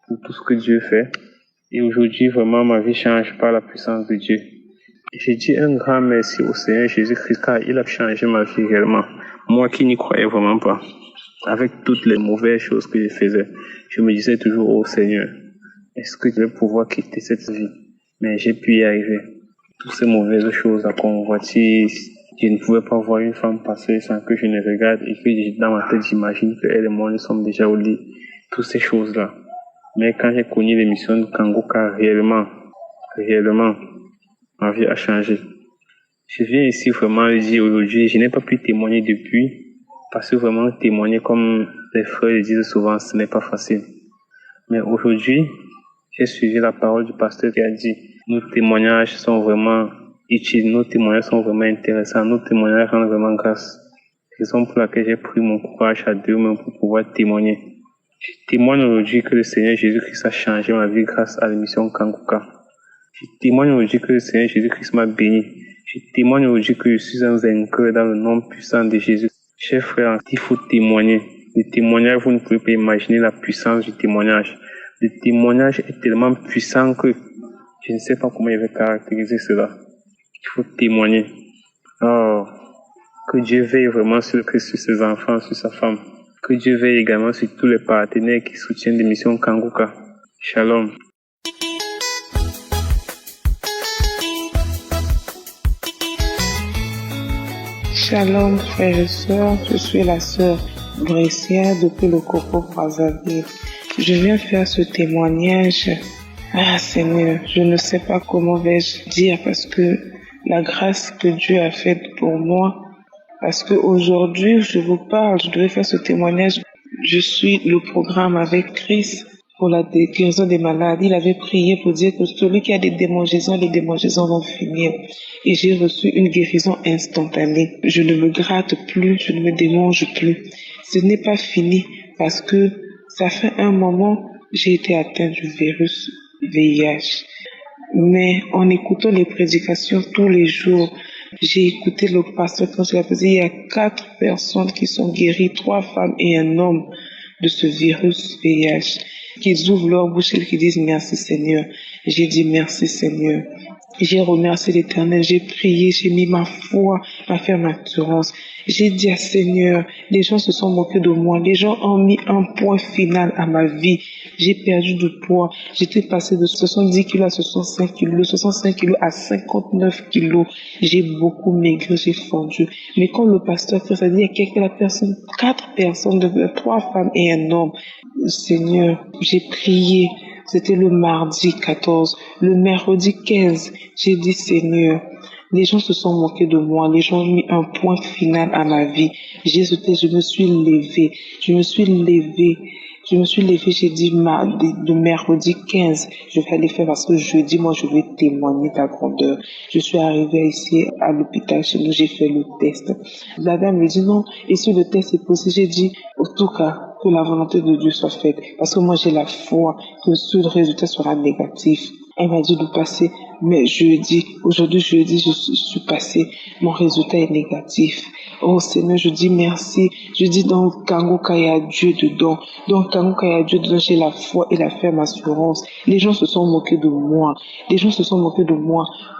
pour tout ce que Dieu fait. Et aujourd'hui, vraiment, ma vie change par la puissance de Dieu. J'ai dit un grand merci au Seigneur Jésus-Christ car il a changé ma vie réellement. Moi qui n'y croyais vraiment pas. Avec toutes les mauvaises choses que je faisais, je me disais toujours, oh Seigneur, est-ce que je vais pouvoir quitter cette vie? Mais j'ai pu y arriver. Toutes ces mauvaises choses, la convoitise, je ne pouvais pas voir une femme passer sans que je ne regarde et que dans ma tête, j'imagine qu'elle et moi, nous sommes déjà au lit. Toutes ces choses-là. Mais quand j'ai connu l'émission de Kangoka, réellement, ma vie a changé. Je viens ici vraiment le dire aujourd'hui, je n'ai pas pu témoigner depuis, parce que vraiment témoigner comme les frères le disent souvent, ce n'est pas facile. Mais aujourd'hui, j'ai suivi la parole du pasteur qui a dit, nos témoignages sont vraiment utiles, nos témoignages sont vraiment intéressants, nos témoignages rendent vraiment grâce. Raison pour laquelle j'ai pris mon courage à deux mains pour pouvoir témoigner. Je témoigne aujourd'hui que le Seigneur Jésus-Christ a changé ma vie grâce à l'émission Kanguka. Je témoigne aujourd'hui que le Seigneur Jésus-Christ m'a béni. Je témoigne aujourd'hui que je suis un vainqueur dans le nom puissant de Jésus. Chers frères, il faut témoigner. Le témoignage, vous ne pouvez pas imaginer la puissance du témoignage. Le témoignage est tellement puissant que je ne sais pas comment il va caractériser cela. Il faut témoigner. Oh, que Dieu veille vraiment sur ses enfants, sur sa femme. Que Dieu veille également sur tous les partenaires qui soutiennent l'émission Kanguka. Shalom. Shalom frères et sœurs, je suis la sœur Brescia depuis le Coco Brazzaville. Je viens faire ce témoignage. Ah Seigneur, je ne sais pas comment vais-je dire parce que la grâce que Dieu a faite pour moi, parce que aujourd'hui je vous parle, je devais faire ce témoignage. Je suis le programme avec Christ pour la guérison des malades. Il avait prié pour dire que celui qui a des démangeaisons, les démangeaisons vont finir. Et j'ai reçu une guérison instantanée. Je ne me gratte plus, je ne me démange plus. Ce n'est pas fini parce que ça fait un moment, j'ai été atteint du virus VIH. Mais en écoutant les prédications tous les jours, j'ai écouté le pasteur quand il a dit il y a 4 personnes qui sont guéries, 3 femmes et un homme de ce virus VIH. Qu'ils ouvrent leur bouche et qu'ils disent merci Seigneur. J'ai dit merci Seigneur. J'ai remercié l'Éternel, j'ai prié, j'ai mis ma foi, ma ferme assurance. J'ai dit à Seigneur, les gens se sont moqués de moi, les gens ont mis un point final à ma vie. J'ai perdu du poids, j'étais passé de 70 kilos à 65 kilos, de 65 kilos à 59 kilos. J'ai beaucoup maigri, j'ai fondu. Mais quand le pasteur Christ a dit, il y a 4 personnes, 3 femmes et un homme. Seigneur, j'ai prié. C'était le mardi 14. Le mercredi 15, j'ai dit Seigneur, les gens se sont moqués de moi, les gens ont mis un point final à ma vie. Je me suis levée, j'ai dit le mercredi 15, je vais aller faire parce que jeudi, moi, je vais témoigner ta grandeur. Je suis arrivée ici à l'hôpital chez nous, j'ai fait le test. La dame me dit non, et si le test est possible, j'ai dit, en tout cas, que la volonté de Dieu soit faite. Parce que moi, j'ai la foi que ce résultat sera négatif. Elle m'a dit de passer, mais aujourd'hui jeudi, je suis passée, mon résultat est négatif. Oh Seigneur, je dis merci. Je dis dans Kanguka, il y a Dieu dedans. Dans Kanguka, il y a Dieu dedans, j'ai la foi et la ferme assurance. Les gens se sont moqués de moi.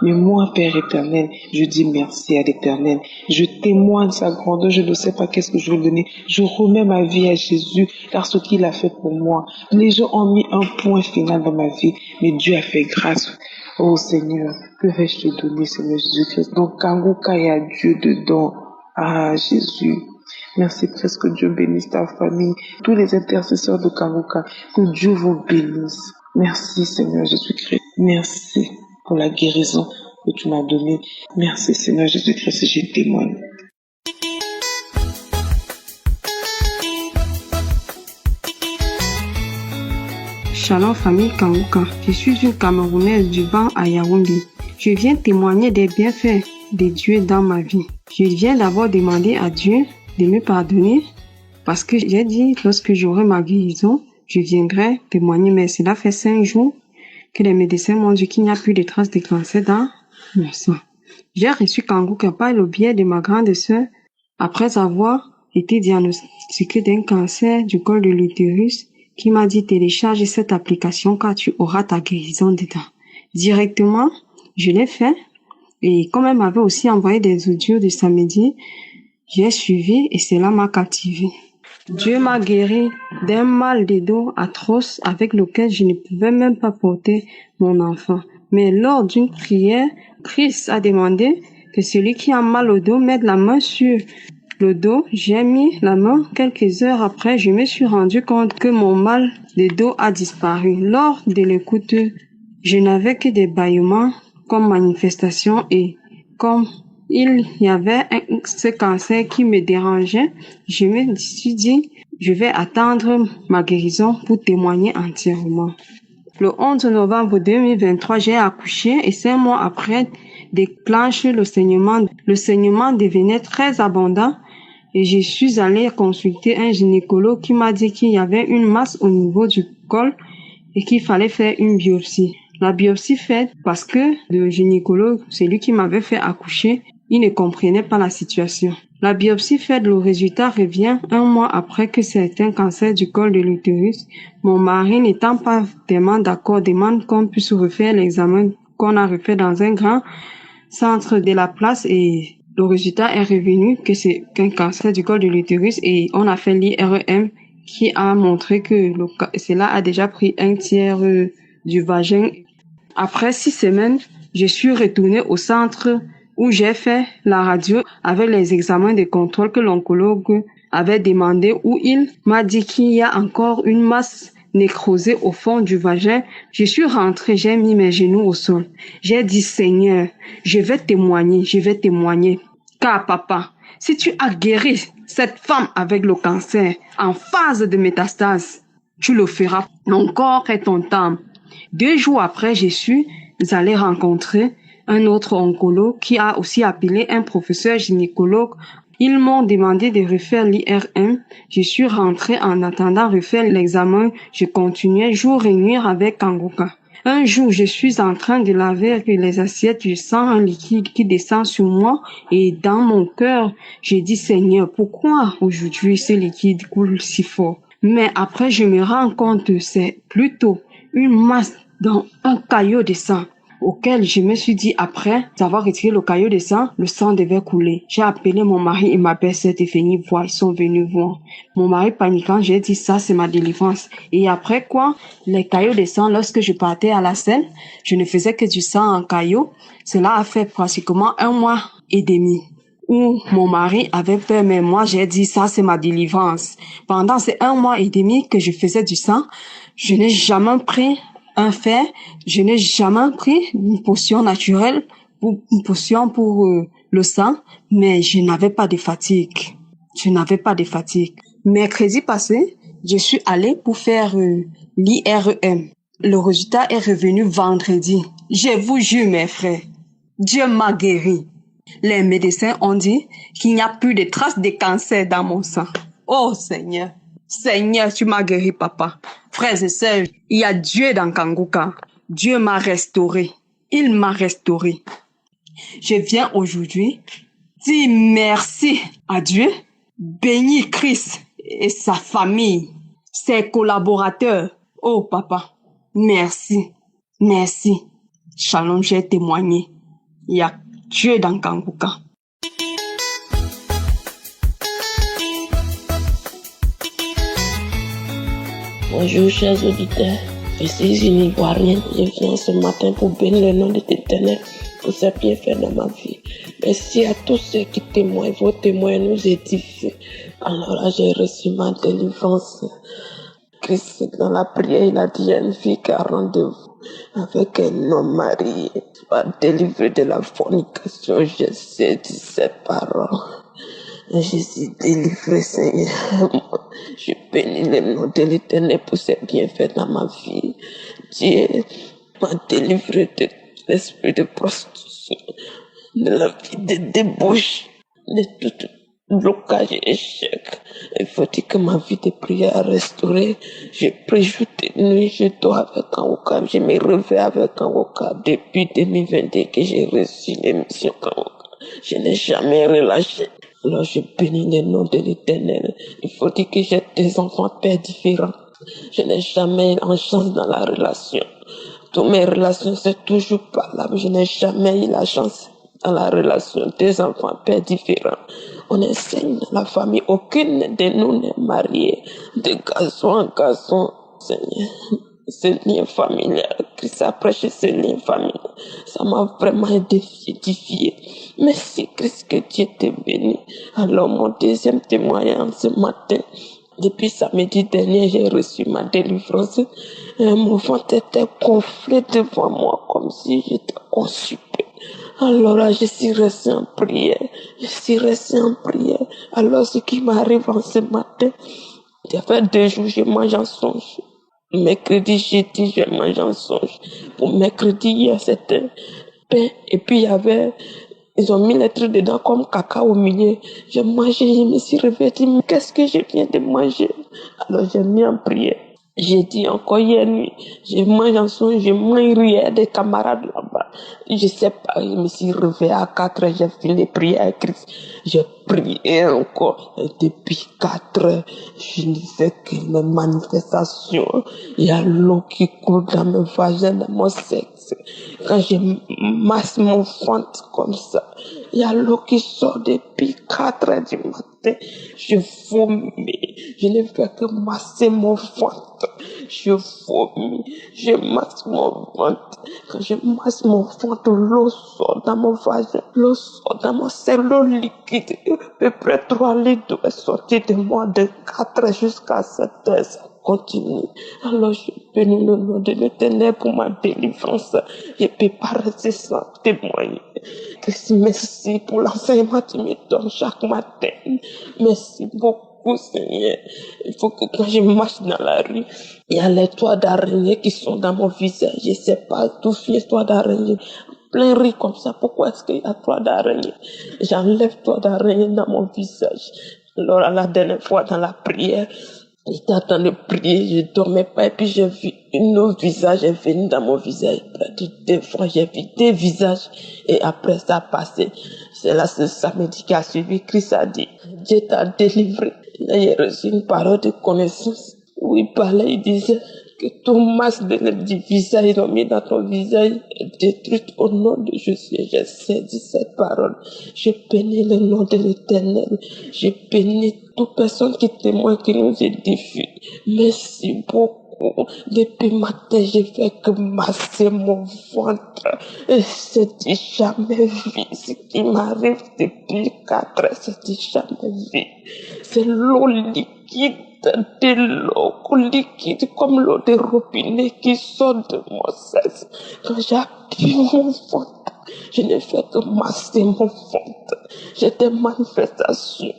Mais moi, Père éternel, je dis merci à l'Éternel. Je témoigne sa grandeur, je ne sais pas qu'est-ce que je vais donner. Je remets ma vie à Jésus, car ce qu'il a fait pour moi. Les gens ont mis un point final dans ma vie, mais Dieu a fait grâce. Oh Seigneur, que vais-je te donner, Seigneur Jésus-Christ? Donc Kanguka, il y a Dieu dedans. Ah Jésus, merci presque que Dieu bénisse ta famille, tous les intercesseurs de Kanguka, que Dieu vous bénisse. Merci Seigneur Jésus-Christ, merci pour la guérison que tu m'as donnée. Merci Seigneur Jésus-Christ, je témoigne. Shalom famille Kanguka, je suis une Camerounaise vivant à Yaoundé. Je viens témoigner des bienfaits de Dieu dans ma vie. Je viens d'abord demander à Dieu de me pardonner parce que j'ai dit lorsque j'aurai ma guérison, je viendrai témoigner. Mais cela fait 5 jours que les médecins m'ont dit qu'il n'y a plus de traces de cancer dans mon sang. J'ai reçu Kanguka par le biais de ma grande sœur après avoir été diagnostiquée d'un cancer du col de l'utérus qui m'a dit télécharge cette application car tu auras ta guérison dedans. Directement, je l'ai fait. Et comme elle m'avait aussi envoyé des audios de samedi, j'ai suivi et cela m'a captivé. Dieu m'a guéri d'un mal de dos atroce avec lequel je ne pouvais même pas porter mon enfant. Mais lors d'une prière, Christ a demandé que celui qui a mal au dos mette la main sur le dos. J'ai mis la main. Quelques heures après, je me suis rendu compte que mon mal de dos a disparu. Lors de l'écoute, je n'avais que des bâillements comme manifestation et comme il y avait ce cancer qui me dérangeait, je me suis dit, Je vais attendre ma guérison pour témoigner entièrement. Le 11 novembre 2023, j'ai accouché et 5 mois après déclenche le saignement. Le saignement devenait très abondant et je suis allée consulter un gynécologue qui m'a dit qu'il y avait une masse au niveau du col et qu'il fallait faire une biopsie. La biopsie faite parce que le gynécologue, celui qui m'avait fait accoucher, il ne comprenait pas la situation. La biopsie faite, le résultat revient 1 mois après que c'est un cancer du col de l'utérus. Mon mari, n'étant pas vraiment d'accord, demande qu'on puisse refaire l'examen qu'on a refait dans un grand centre de la place et le résultat est revenu que c'est qu'un cancer du col de l'utérus et on a fait l'IRM qui a montré que cela a déjà pris 1/3 du vagin. Après 6 semaines, je suis retournée au centre où j'ai fait la radio avec les examens de contrôle que l'oncologue avait demandé, où il m'a dit qu'il y a encore une masse nécrosée au fond du vagin. Je suis rentrée, j'ai mis mes genoux au sol. J'ai dit, Seigneur, je vais témoigner. Car papa, si tu as guéri cette femme avec le cancer en phase de métastase, tu le feras. Mon corps est ton temple. 2 jours après, je suis allée rencontrer un autre oncologue qui a aussi appelé un professeur gynécologue. Ils m'ont demandé de refaire l'IRM. Je suis rentrée en attendant refaire l'examen. Je continuais jour et nuit avec Kangoka. Un jour, je suis en train de laver avec les assiettes, je sens un liquide qui descend sur moi et dans mon cœur, je dis Seigneur, pourquoi aujourd'hui ce liquide coule si fort? Mais après, je me rends compte que c'est plutôt une masse dans un caillot de sang auquel je me suis dit après avoir retiré le caillot de sang, le sang devait couler. J'ai appelé mon mari et ma belle-sœur de venir voir, ils sont venus voir. Mon mari paniquant, j'ai dit ça c'est ma délivrance. Et après quoi, les caillots de sang, lorsque je partais à la scène, je ne faisais que du sang en caillot. Cela a fait pratiquement 1 mois et demi. Où mon mari avait peur, mais moi j'ai dit ça c'est ma délivrance. Pendant ces 1 mois et demi que je faisais du sang, je n'ai jamais pris un fer, je n'ai jamais pris une potion naturelle, une potion pour le sang, mais je n'avais pas de fatigue. Mercredi passé, je suis allée pour faire l'IRM. Le résultat est revenu vendredi. Je vous jure mes frères, Dieu m'a guéri. Les médecins ont dit qu'il n'y a plus de traces de cancer dans mon sang. Oh Seigneur, Seigneur, tu m'as guéri papa. Frères et sœurs, il y a Dieu dans Kangoka. Dieu m'a restauré. Il m'a restauré. Je viens aujourd'hui dire merci à Dieu, bénir Christ et sa famille, ses collaborateurs. Oh papa, merci, merci. Shalom, j'ai témoigné. Il y a Dieu dans Kangoka. Bonjour chers auditeurs, je suis une Ivoirienne, je viens ce matin pour bénir le nom de l'Éternel pour ses bienfaits dans ma vie. Merci à tous ceux qui témoignent, vos témoins nous édifient. Alors là j'ai reçu ma délivrance. Christ dans la prière il a dit à une fille qui a rendez-vous avec un homme marié, soit délivré de la fornication. Je sais dit ces paroles. Je suis délivré, Seigneur. Je bénis le nom de l'Éternel pour ses bienfaits dans ma vie. Dieu m'a délivré de l'esprit de prostitution, de la vie de débauche, de tout blocage et échec. Il faut dire que ma vie de prière a restauré. Je prie jour et nuit, je dors avec Kangoka. Je me réveille avec Kangoka depuis 2022 que j'ai reçu l'émission Kangoka. Je n'ai jamais relâché. Alors je bénis le nom de l'Éternel. Il faut dire que j'ai des enfants pères différents. Je n'ai jamais eu en chance dans la relation. Toutes mes relations, c'est toujours valable. Je n'ai jamais eu la chance dans la relation. Des enfants pères différents. On enseigne dans la famille. Aucune de nous n'est mariée. De garçon en garçon, Seigneur. Ce lien familial, Christ a prêché ce lien familial. Ça m'a vraiment édifié. Merci Christ, que Dieu te bénisse. Alors mon deuxième témoignage ce matin, depuis samedi dernier, j'ai reçu ma délivrance. Mon ventre était gonflé devant moi comme si j'étais constipé. Alors là, je suis resté en prière. Alors ce qui m'arrive en ce matin, Ça fait 2 jours, je mange en songe. Mercredi, jeudi, je mange en songe. Pour mercredi, hier, c'était pain. Et puis, ils ont mis les trucs dedans comme caca au milieu. J'ai mangé, je me suis réveillée, je me dis, qu'est-ce que je viens de manger? Alors, j'ai mis en prière. J'ai dit encore hier nuit, je mange en songe, je mange rien des camarades là-bas. Je sais pas, je me suis réveillée à 4 heures, j'ai fait les prières à Christ. J'ai prié encore. Et depuis 4 heures, je ne fais que mes manifestations. Il y a l'eau qui coule dans mes vagins, dans mon sexe. Quand je masse mon ventre comme ça, il y a l'eau qui sort depuis 4 heures du matin. Je vomis. Je ne fais que masser mon ventre. Je vomis. Je masse mon ventre. Quand je masse mon ventre, l'eau sort dans mon vagin. L'eau sort dans mon cerveau liquide. À peu près 3 litres doit sortir de moi de 4 jusqu'à 7 heures. Ça continue. Alors je bénis le nom de l'Éternel pour ma délivrance. Je ne peux pas rester sans témoigner. Merci pour l'enseignement que tu me donnes chaque matin. Merci beaucoup, Seigneur. Il faut que quand je marche dans la rue, il y a les toits d'araignée qui sont dans mon visage. Je ne sais pas d'où vient les toits d'araignée. Plein riz comme ça. Pourquoi est-ce qu'il y a toits d'araignée? J'enlève toits d'araignée dans mon visage. Alors, à la dernière fois dans la prière, j'étais en train de prier, je dormais pas, et puis j'ai vu un autre visage est venu dans mon visage. Des fois, j'ai vu 2 visages, et après ça a passé. C'est là, ce samedi qui a suivi, Christ a dit, Dieu t'a délivré. Là, j'ai reçu une parole de connaissance, où il parlait, il disait que ton masque du visage, ils l'ont mis dans ton visage, est détruit au nom de Jésus. J'ai saisi cette parole. Je bénis le nom de l'Éternel. Je bénis toute personne qui témoigne, qui nous édifie. Merci beaucoup. Depuis matin, j'ai fait que masser mon ventre. Et c'est jamais vu. Ce qui m'arrive depuis 4 heures, c'est jamais vu. C'est l'eau liquide, de l'eau liquide comme l'eau de robinet qui sort de mon sexe. Quand j'appuie mon ventre, je ne fais que masser mon ventre. J'ai des manifestations.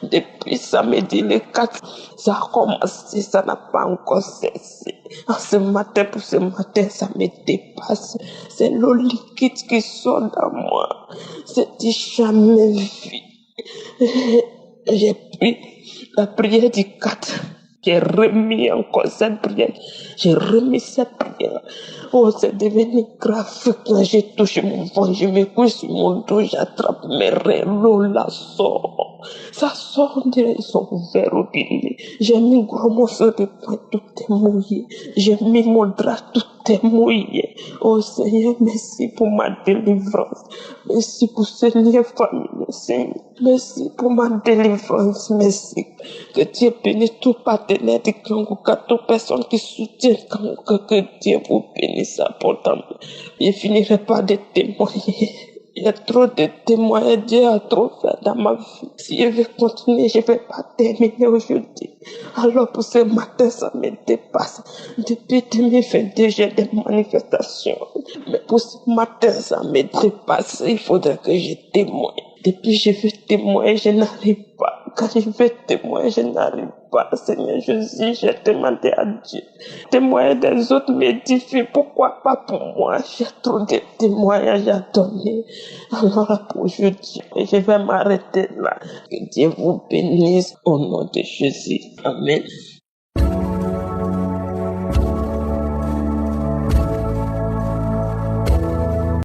Depuis samedi le 4, ça a commencé, ça n'a pas encore cessé. Ce matin, pour ce matin, ça me dépasse. C'est l'eau liquide qui sort dans moi. C'était jamais vu. J'ai pris la prière du 4. J'ai remis encore cette prière. J'ai remis cette prière. Oh, c'est devenu grave. Quand j'ai touché mon ventre, je me couche sur mon dos, j'attrape mes reins, l'eau la sort. Ça sort, on dirait, ils sont ouverts au robinet. J'ai mis gros morceau de pain, tout est mouillé. J'ai mis mon drap, tout est mouillé. Oh Seigneur, merci pour ma délivrance. Merci pour ce lien familial, Seigneur. Merci pour ma délivrance, merci. Que Dieu bénisse tout partenaire de Kangoka, toute personne qui soutient Kangoka, que Dieu vous bénisse abondamment. Je ne finirai pas de témoigner. Il y a trop de témoignages, Dieu a trop fait dans ma vie. Si je vais continuer, je ne vais pas terminer aujourd'hui. Alors pour ce matin, ça me dépasse. Depuis 2022, j'ai des manifestations. Mais pour ce matin, ça me dépasse. Il faudrait que je témoigne. Depuis je veux témoigner, je n'arrive pas. Quand je veux témoigner, je n'arrive pas. Seigneur Jésus, j'ai demandé à Dieu. Témoigner des autres m'édifie. Pourquoi pas pour moi? J'ai trop de témoignages à donner. Alors pour aujourd'hui, je vais m'arrêter là. Que Dieu vous bénisse au nom de Jésus. Amen.